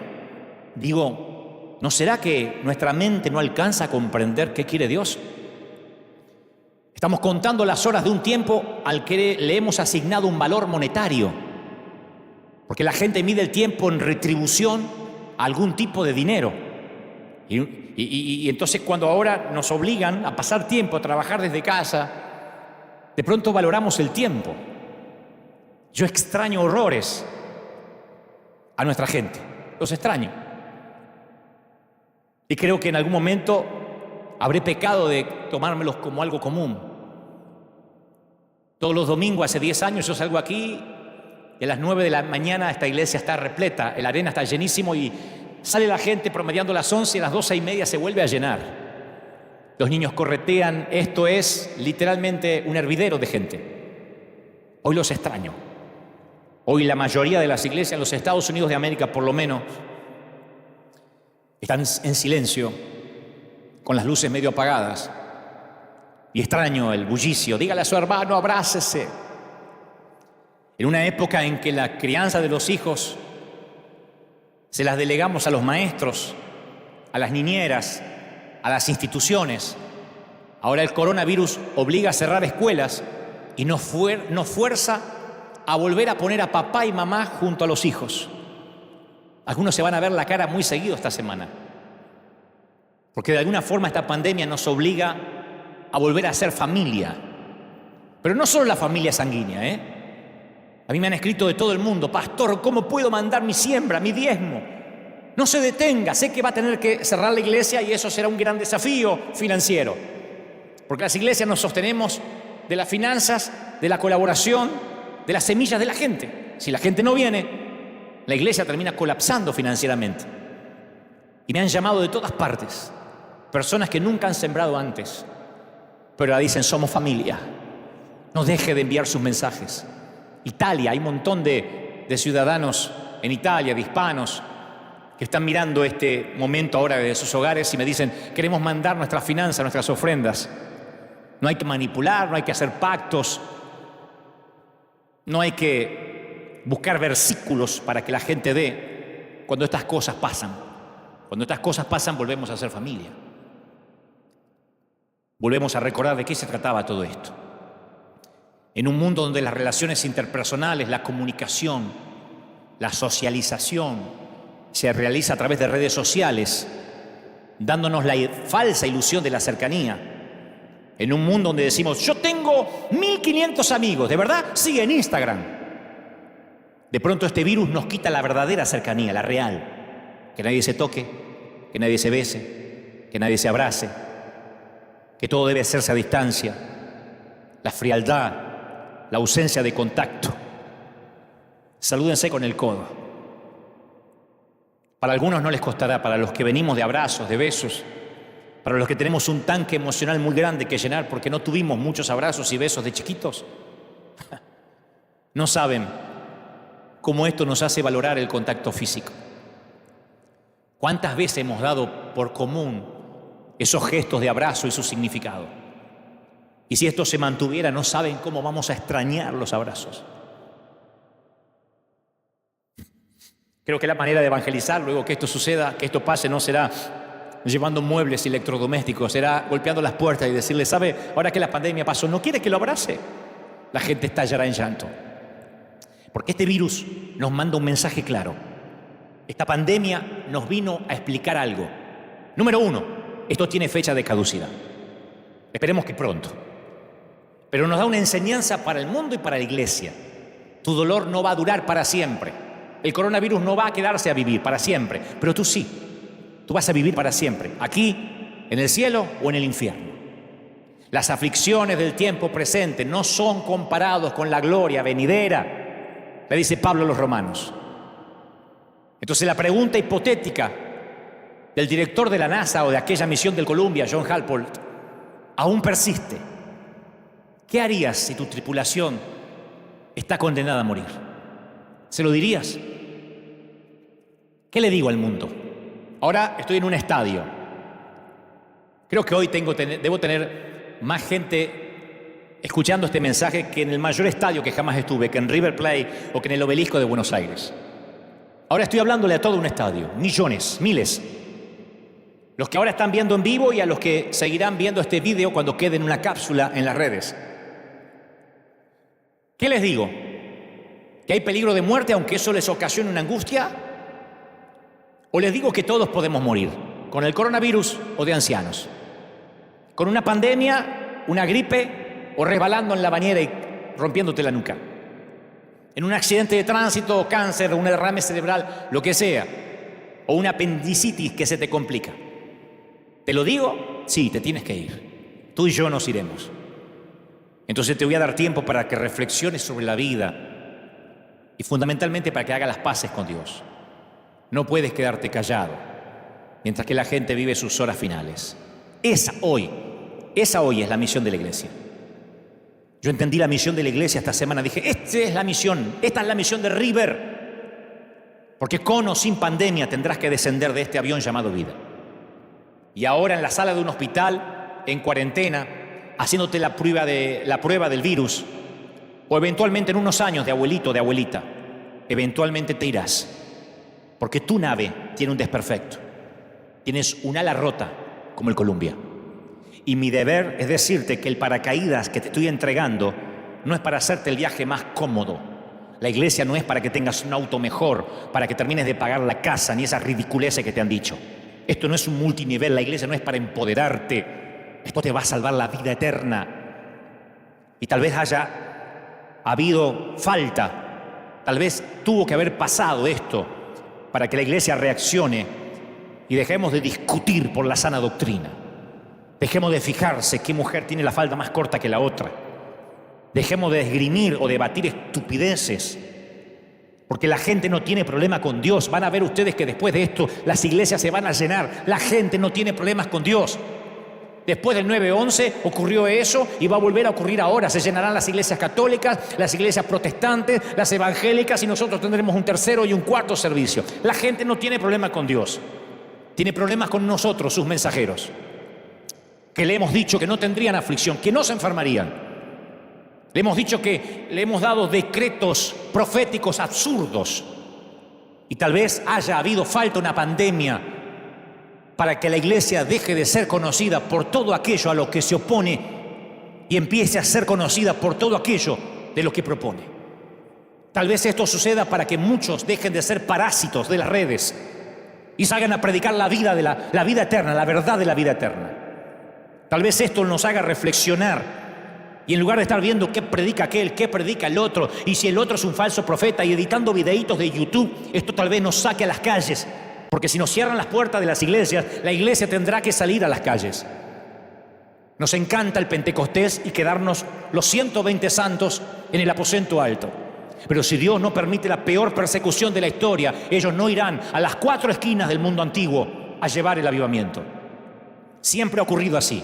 Digo, ¿no será que nuestra mente no alcanza a comprender qué quiere Dios? Estamos contando las horas de un tiempo al que le hemos asignado un valor monetario. Porque la gente mide el tiempo en retribución a algún tipo de dinero. Y entonces cuando ahora nos obligan a pasar tiempo, a trabajar desde casa, de pronto valoramos el tiempo. Yo extraño horrores a nuestra gente, los extraño. Y creo que en algún momento habré pecado de tomármelos como algo común. Todos los domingos, hace 10 años, yo salgo aquí y a las 9 de la mañana esta iglesia está repleta, la arena está llenísimo y sale la gente promediando las 11 y a las 12:30 se vuelve a llenar. Los niños corretean, esto es literalmente un hervidero de gente. Hoy los extraño. Hoy la mayoría de las iglesias en los Estados Unidos de América, por lo menos, están en silencio, con las luces medio apagadas. Y extraño el bullicio. Dígale a su hermano, abrácese. En una época en que la crianza de los hijos se las delegamos a los maestros, a las niñeras, a las instituciones. Ahora el coronavirus obliga a cerrar escuelas y nos fuerza a volver a poner a papá y mamá junto a los hijos. Algunos se van a ver la cara muy seguido esta semana, porque de alguna forma esta pandemia nos obliga a volver a ser familia. Pero no solo la familia sanguínea, A mí me han escrito de todo el mundo, pastor, ¿cómo puedo mandar mi siembra, mi diezmo? No se detenga, sé que va a tener que cerrar la iglesia y eso será un gran desafío financiero. Porque las iglesias nos sostenemos de las finanzas, de la colaboración, de las semillas de la gente. Si la gente no viene, la iglesia termina colapsando financieramente. Y me han llamado de todas partes, personas que nunca han sembrado antes, pero ahora dicen, somos familia, no deje de enviar sus mensajes. Italia, hay un montón de ciudadanos en Italia, de hispanos, que están mirando este momento ahora de sus hogares y me dicen, queremos mandar nuestras finanzas, nuestras ofrendas. No hay que manipular, no hay que hacer pactos, no hay que buscar versículos para que la gente dé cuando estas cosas pasan. Cuando estas cosas pasan, volvemos a ser familia. Volvemos a recordar de qué se trataba todo esto. En un mundo donde las relaciones interpersonales, la comunicación, la socialización se realiza a través de redes sociales, dándonos la falsa ilusión de la cercanía. En un mundo donde decimos, yo tengo 1500 amigos, ¿de verdad? Sí, en Instagram. De pronto este virus nos quita la verdadera cercanía, la real. Que nadie se toque, que nadie se bese, que nadie se abrace, que todo debe hacerse a distancia. La frialdad, la ausencia de contacto. Salúdense con el codo. Para algunos no les costará, para los que venimos de abrazos, de besos, para los que tenemos un tanque emocional muy grande que llenar porque no tuvimos muchos abrazos y besos de chiquitos, no saben cómo esto nos hace valorar el contacto físico. ¿Cuántas veces hemos dado por común esos gestos de abrazo y su significado? Y si esto se mantuviera, no saben cómo vamos a extrañar los abrazos. Creo que la manera de evangelizar luego que esto suceda, que esto pase, no será llevando muebles electrodomésticos, será golpeando las puertas y decirle, ¿sabe? Ahora que la pandemia pasó, ¿no quiere que lo abrace? La gente estallará en llanto. Porque este virus nos manda un mensaje claro. Esta pandemia nos vino a explicar algo. Número 1, esto tiene fecha de caducidad. Esperemos que pronto. Pero nos da una enseñanza para el mundo y para la iglesia. Tu dolor no va a durar para siempre. El coronavirus no va a quedarse a vivir para siempre, pero tú sí. Tú vas a vivir para siempre, aquí, en el cielo o en el infierno. Las aflicciones del tiempo presente no son comparados con la gloria venidera, le dice Pablo a los romanos. Entonces la pregunta hipotética del director de la NASA o de aquella misión del Columbia, John Halpol, aún persiste. ¿Qué harías si tu tripulación está condenada a morir? ¿Se lo dirías? ¿Qué le digo al mundo? Ahora estoy en un estadio. Creo que hoy debo tener más gente escuchando este mensaje que en el mayor estadio que jamás estuve, que en River Plate o que en el Obelisco de Buenos Aires. Ahora estoy hablándole a todo un estadio, millones, miles. Los que ahora están viendo en vivo y a los que seguirán viendo este video cuando quede en una cápsula en las redes. ¿Qué les digo? ¿Que hay peligro de muerte aunque eso les ocasione una angustia? ¿O les digo que todos podemos morir? ¿Con el coronavirus o de ancianos? ¿Con una pandemia, una gripe o resbalando en la bañera y rompiéndote la nuca? ¿En un accidente de tránsito, cáncer, un derrame cerebral, lo que sea? ¿O una apendicitis que se te complica? ¿Te lo digo? Sí, te tienes que ir. Tú y yo nos iremos. Entonces te voy a dar tiempo para que reflexiones sobre la vida y fundamentalmente para que hagas las paces con Dios. No puedes quedarte callado mientras que la gente vive sus horas finales. Esa hoy es la misión de la iglesia. Yo entendí la misión de la iglesia esta semana. Dije, esta es la misión de River. Porque con o sin pandemia tendrás que descender de este avión llamado vida. Y ahora en la sala de un hospital, en cuarentena, haciéndote la prueba del virus, o eventualmente en unos años de abuelito o de abuelita, eventualmente te irás. Porque tu nave tiene un desperfecto. Tienes un ala rota, como el Columbia. Y mi deber es decirte que el paracaídas que te estoy entregando no es para hacerte el viaje más cómodo. La iglesia no es para que tengas un auto mejor, para que termines de pagar la casa, ni esas ridiculeces que te han dicho. Esto no es un multinivel, la iglesia no es para empoderarte. Esto te va a salvar la vida eterna. Y tal vez haya habido falta, tal vez tuvo que haber pasado esto para que la iglesia reaccione y dejemos de discutir por la sana doctrina. Dejemos de fijarse qué mujer tiene la falda más corta que la otra. Dejemos de esgrimir o debatir estupideces, porque la gente no tiene problema con Dios. Van a ver ustedes que después de esto las iglesias se van a llenar. La gente no tiene problemas con Dios. Después del 9/11 ocurrió eso y va a volver a ocurrir ahora. Se llenarán las iglesias católicas, las iglesias protestantes, las evangélicas y nosotros tendremos un tercero y un cuarto servicio. La gente no tiene problema con Dios. Tiene problemas con nosotros, sus mensajeros, que le hemos dicho que no tendrían aflicción, que no se enfermarían. Le hemos dicho que le hemos dado decretos proféticos absurdos. Y tal vez haya habido falta una pandemia para que la iglesia deje de ser conocida por todo aquello a lo que se opone y empiece a ser conocida por todo aquello de lo que propone. Tal vez esto suceda para que muchos dejen de ser parásitos de las redes y salgan a predicar la vida eterna, la verdad de la vida eterna. Tal vez esto nos haga reflexionar y en lugar de estar viendo qué predica aquel, qué predica el otro, y si el otro es un falso profeta y editando videitos de YouTube, esto tal vez nos saque a las calles, porque si nos cierran las puertas de las iglesias, la iglesia tendrá que salir a las calles. Nos encanta el Pentecostés y quedarnos los 120 santos en el aposento alto. Pero si Dios no permite la peor persecución de la historia, ellos no irán a las 4 esquinas del mundo antiguo a llevar el avivamiento. Siempre ha ocurrido así.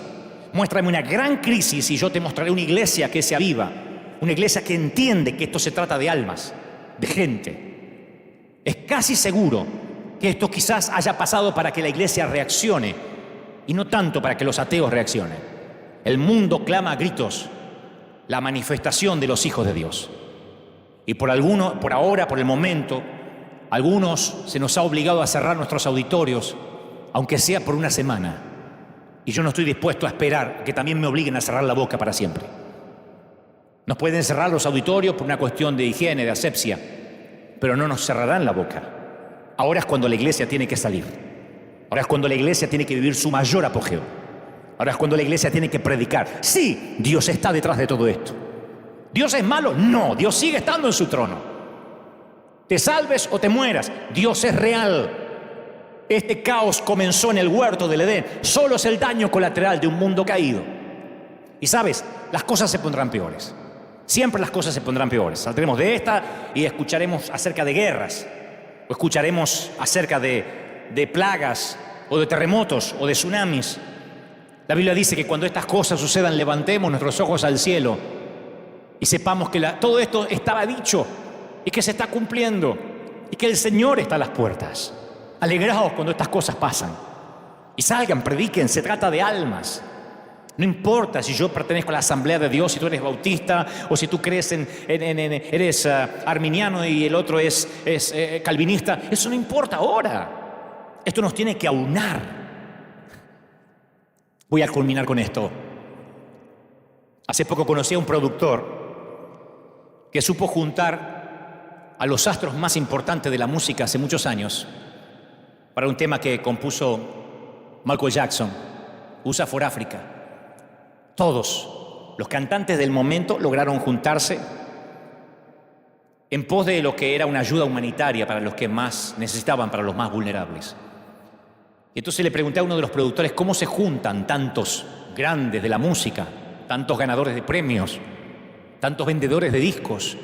Muéstrame una gran crisis y yo te mostraré una iglesia que se aviva, una iglesia que entiende que esto se trata de almas, de gente. Es casi seguro que esto quizás haya pasado para que la iglesia reaccione y no tanto para que los ateos reaccionen. El mundo clama a gritos la manifestación de los hijos de Dios. Y por ahora, por el momento, algunos se nos ha obligado a cerrar nuestros auditorios, aunque sea por una semana. Y yo no estoy dispuesto a esperar que también me obliguen a cerrar la boca para siempre. Nos pueden cerrar los auditorios por una cuestión de higiene, de asepsia, pero no nos cerrarán la boca. Ahora es cuando la iglesia tiene que salir. Ahora es cuando la iglesia tiene que vivir su mayor apogeo. Ahora es cuando la iglesia tiene que predicar. Sí, Dios está detrás de todo esto. ¿Dios es malo? No, Dios sigue estando en su trono. Te salves o te mueras, Dios es real. Este caos comenzó en el huerto del Edén. Solo es el daño colateral de un mundo caído. Y sabes, las cosas se pondrán peores. Siempre las cosas se pondrán peores. Saldremos de esta y escucharemos acerca de guerras, o escucharemos acerca de plagas, o de terremotos, o de tsunamis. La Biblia dice que cuando estas cosas sucedan, levantemos nuestros ojos al cielo y sepamos que todo esto estaba dicho y que se está cumpliendo y que el Señor está a las puertas. Alegraos cuando estas cosas pasan y salgan, prediquen, se trata de almas. No importa si yo pertenezco a la Asamblea de Dios, si tú eres bautista o si tú crees eres arminiano y el otro es calvinista. Eso no importa ahora. Esto nos tiene que aunar. Voy a culminar con esto. Hace poco conocí a un productor que supo juntar a los astros más importantes de la música hace muchos años para un tema que compuso Michael Jackson, USA for Africa. Todos los cantantes del momento lograron juntarse en pos de lo que era una ayuda humanitaria para los que más necesitaban, para los más vulnerables. Y entonces le pregunté a uno de los productores cómo se juntan tantos grandes de la música, tantos ganadores de premios, tantos vendedores de discos.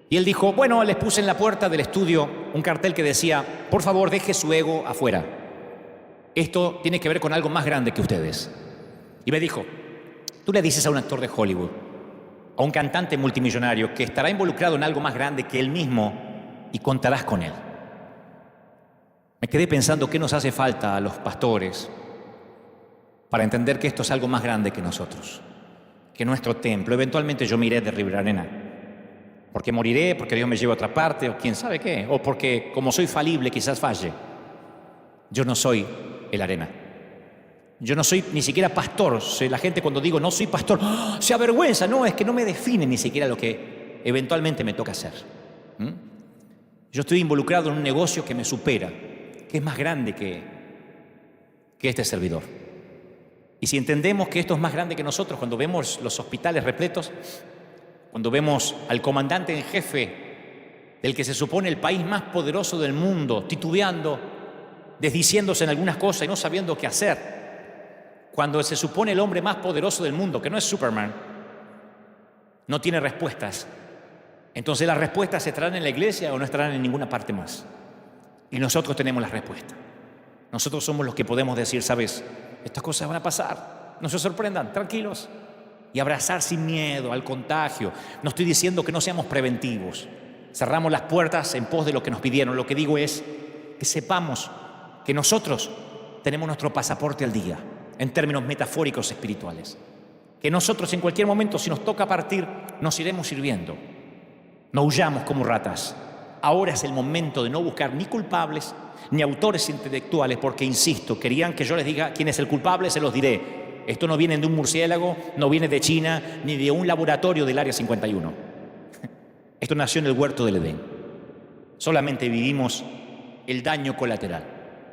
Y él dijo, bueno, les puse en la puerta del estudio un cartel que decía, por favor, deje su ego afuera. Esto tiene que ver con algo más grande que ustedes. Y me dijo, tú le dices a un actor de Hollywood, a un cantante multimillonario que estará involucrado en algo más grande que él mismo y contarás con él. Me quedé pensando qué nos hace falta a los pastores para entender que esto es algo más grande que nosotros, que nuestro templo. Eventualmente yo me iré de River Arena, porque moriré, porque Dios me lleve a otra parte, o quién sabe qué, o porque como soy falible quizás falle. Yo no soy el Arena. Yo no soy ni siquiera pastor. La gente cuando digo no soy pastor, ¡oh!, se avergüenza. No, es que no me define ni siquiera lo que eventualmente me toca hacer. Yo estoy involucrado en un negocio que me supera, que es más grande que este servidor. Y si entendemos que esto es más grande que nosotros, cuando vemos los hospitales repletos, cuando vemos al comandante en jefe del que se supone el país más poderoso del mundo, titubeando, desdiciéndose en algunas cosas y no sabiendo qué hacer, cuando se supone el hombre más poderoso del mundo, que no es Superman, no tiene respuestas, entonces las respuestas estarán en la iglesia o no estarán en ninguna parte más. Y nosotros tenemos la respuesta. Nosotros somos los que podemos decir, ¿sabes? Estas cosas van a pasar, no se sorprendan, tranquilos. Y abrazar sin miedo al contagio. No estoy diciendo que no seamos preventivos. Cerramos las puertas en pos de lo que nos pidieron. Lo que digo es que sepamos que nosotros tenemos nuestro pasaporte al día, en términos metafóricos espirituales. Que nosotros en cualquier momento, si nos toca partir, nos iremos sirviendo. No huyamos como ratas. Ahora es el momento de no buscar ni culpables ni autores intelectuales, porque, insisto, querían que yo les diga quién es el culpable, se los diré. Esto no viene de un murciélago, no viene de China, ni de un laboratorio del Área 51. Esto nació en el huerto del Edén. Solamente vivimos el daño colateral,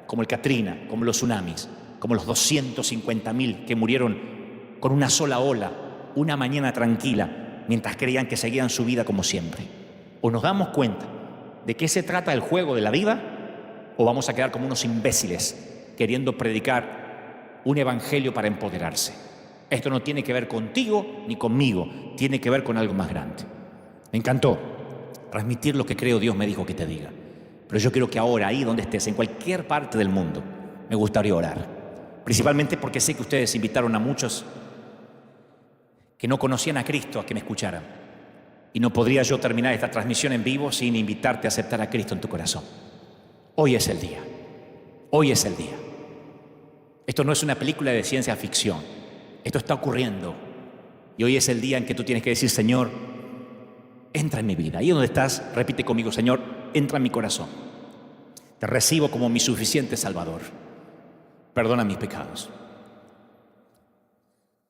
como el Katrina, como los tsunamis, como los 250.000 que murieron con una sola ola, una mañana tranquila, mientras creían que seguían su vida como siempre. O nos damos cuenta de qué se trata el juego de la vida, o vamos a quedar como unos imbéciles queriendo predicar un evangelio para empoderarse. Esto no tiene que ver contigo ni conmigo, tiene que ver con algo más grande. Me encantó transmitir lo que creo Dios me dijo que te diga. Pero yo quiero que ahora, ahí donde estés, en cualquier parte del mundo, me gustaría orar. Principalmente porque sé que ustedes invitaron a muchos que no conocían a Cristo a que me escucharan. Y no podría yo terminar esta transmisión en vivo sin invitarte a aceptar a Cristo en tu corazón. Hoy es el día. Hoy es el día. Esto no es una película de ciencia ficción. Esto está ocurriendo. Y hoy es el día en que tú tienes que decir, Señor, entra en mi vida. Ahí donde estás, repite conmigo, Señor, entra en mi corazón. Te recibo como mi suficiente Salvador. Perdona mis pecados.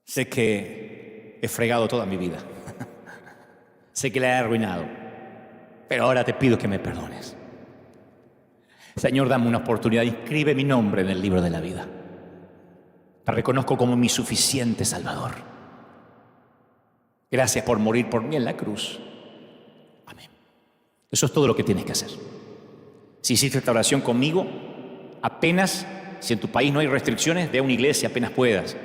Sé que he fregado toda mi vida. Sé que la he arruinado. Pero ahora te pido que me perdones. Señor, dame una oportunidad. Inscribe mi nombre en el libro de la vida. Te reconozco como mi suficiente Salvador. Gracias por morir por mí en la cruz. Amén. Eso es todo lo que tienes que hacer. Si hiciste esta oración conmigo, apenas, si en tu país no hay restricciones, ve a una iglesia apenas puedas.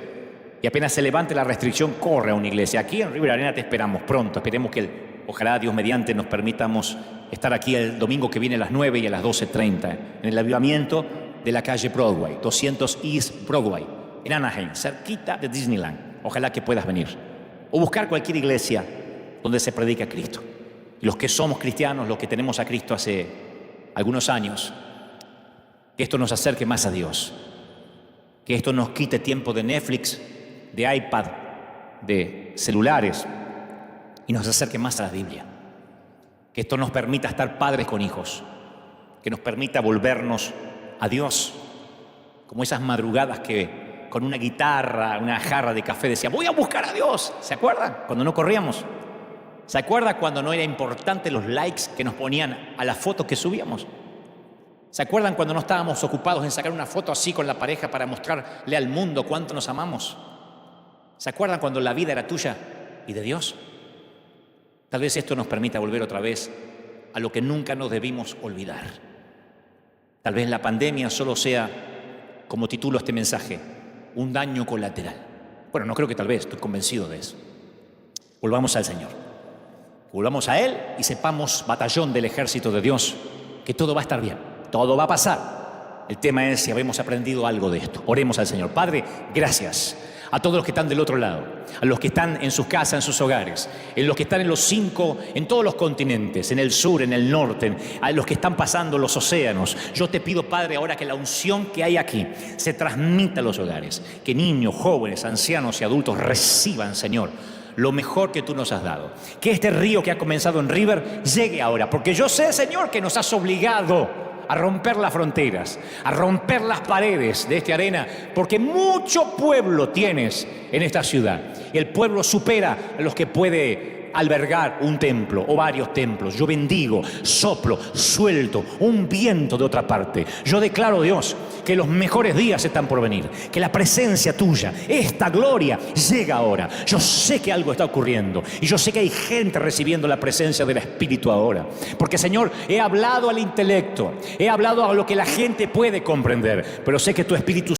Y apenas se levante la restricción, corre a una iglesia. Aquí en River Arena te esperamos pronto. Esperemos que ojalá Dios mediante nos permitamos estar aquí el domingo que viene a las 9 y a las 12:30 en el avivamiento de la calle Broadway, 200 East Broadway, en Anaheim, cerquita de Disneyland. Ojalá que puedas venir. O buscar cualquier iglesia donde se predique a Cristo. Y los que somos cristianos, los que tenemos a Cristo hace algunos años, que esto nos acerque más a Dios. Que esto nos quite tiempo de Netflix, de iPad, de celulares y nos acerque más a la Biblia. Que esto nos permita estar padres con hijos. Que nos permita volvernos a Dios. Como esas madrugadas que con una guitarra, una jarra de café decía, voy a buscar a Dios. ¿Se acuerdan? Cuando no corríamos. ¿Se acuerda cuando no era importante los likes que nos ponían a las fotos que subíamos? ¿Se acuerdan cuando no estábamos ocupados en sacar una foto así con la pareja para mostrarle al mundo cuánto nos amamos? ¿Se acuerdan cuando la vida era tuya y de Dios? Tal vez esto nos permita volver otra vez a lo que nunca nos debimos olvidar. Tal vez la pandemia solo sea, como titulo este mensaje, un daño colateral. Bueno, no creo que tal vez, estoy convencido de eso. Volvamos al Señor. Volvamos a Él y sepamos, batallón del ejército de Dios, que todo va a estar bien, todo va a pasar. El tema es si habemos aprendido algo de esto. Oremos al Señor. Padre, gracias a todos los que están del otro lado, a los que están en sus casas, en sus hogares, en los que están en todos los continentes, en el sur, en el norte, a los que están pasando los océanos. Yo te pido, Padre, ahora que la unción que hay aquí se transmita a los hogares, que niños, jóvenes, ancianos y adultos reciban, Señor, lo mejor que tú nos has dado. Que este río que ha comenzado en River llegue ahora, porque yo sé, Señor, que nos has obligado a romper las fronteras, a romper las paredes de esta arena, porque mucho pueblo tienes en esta ciudad. Y el pueblo supera a los que puede albergar un templo o varios templos. Yo bendigo, soplo, suelto un viento de otra parte. Yo declaro, Dios, que los mejores días están por venir, que la presencia tuya, esta gloria, llega ahora. Yo sé que algo está ocurriendo y yo sé que hay gente recibiendo la presencia del Espíritu ahora. Porque, Señor, he hablado al intelecto, he hablado a lo que la gente puede comprender, pero sé que tu Espíritu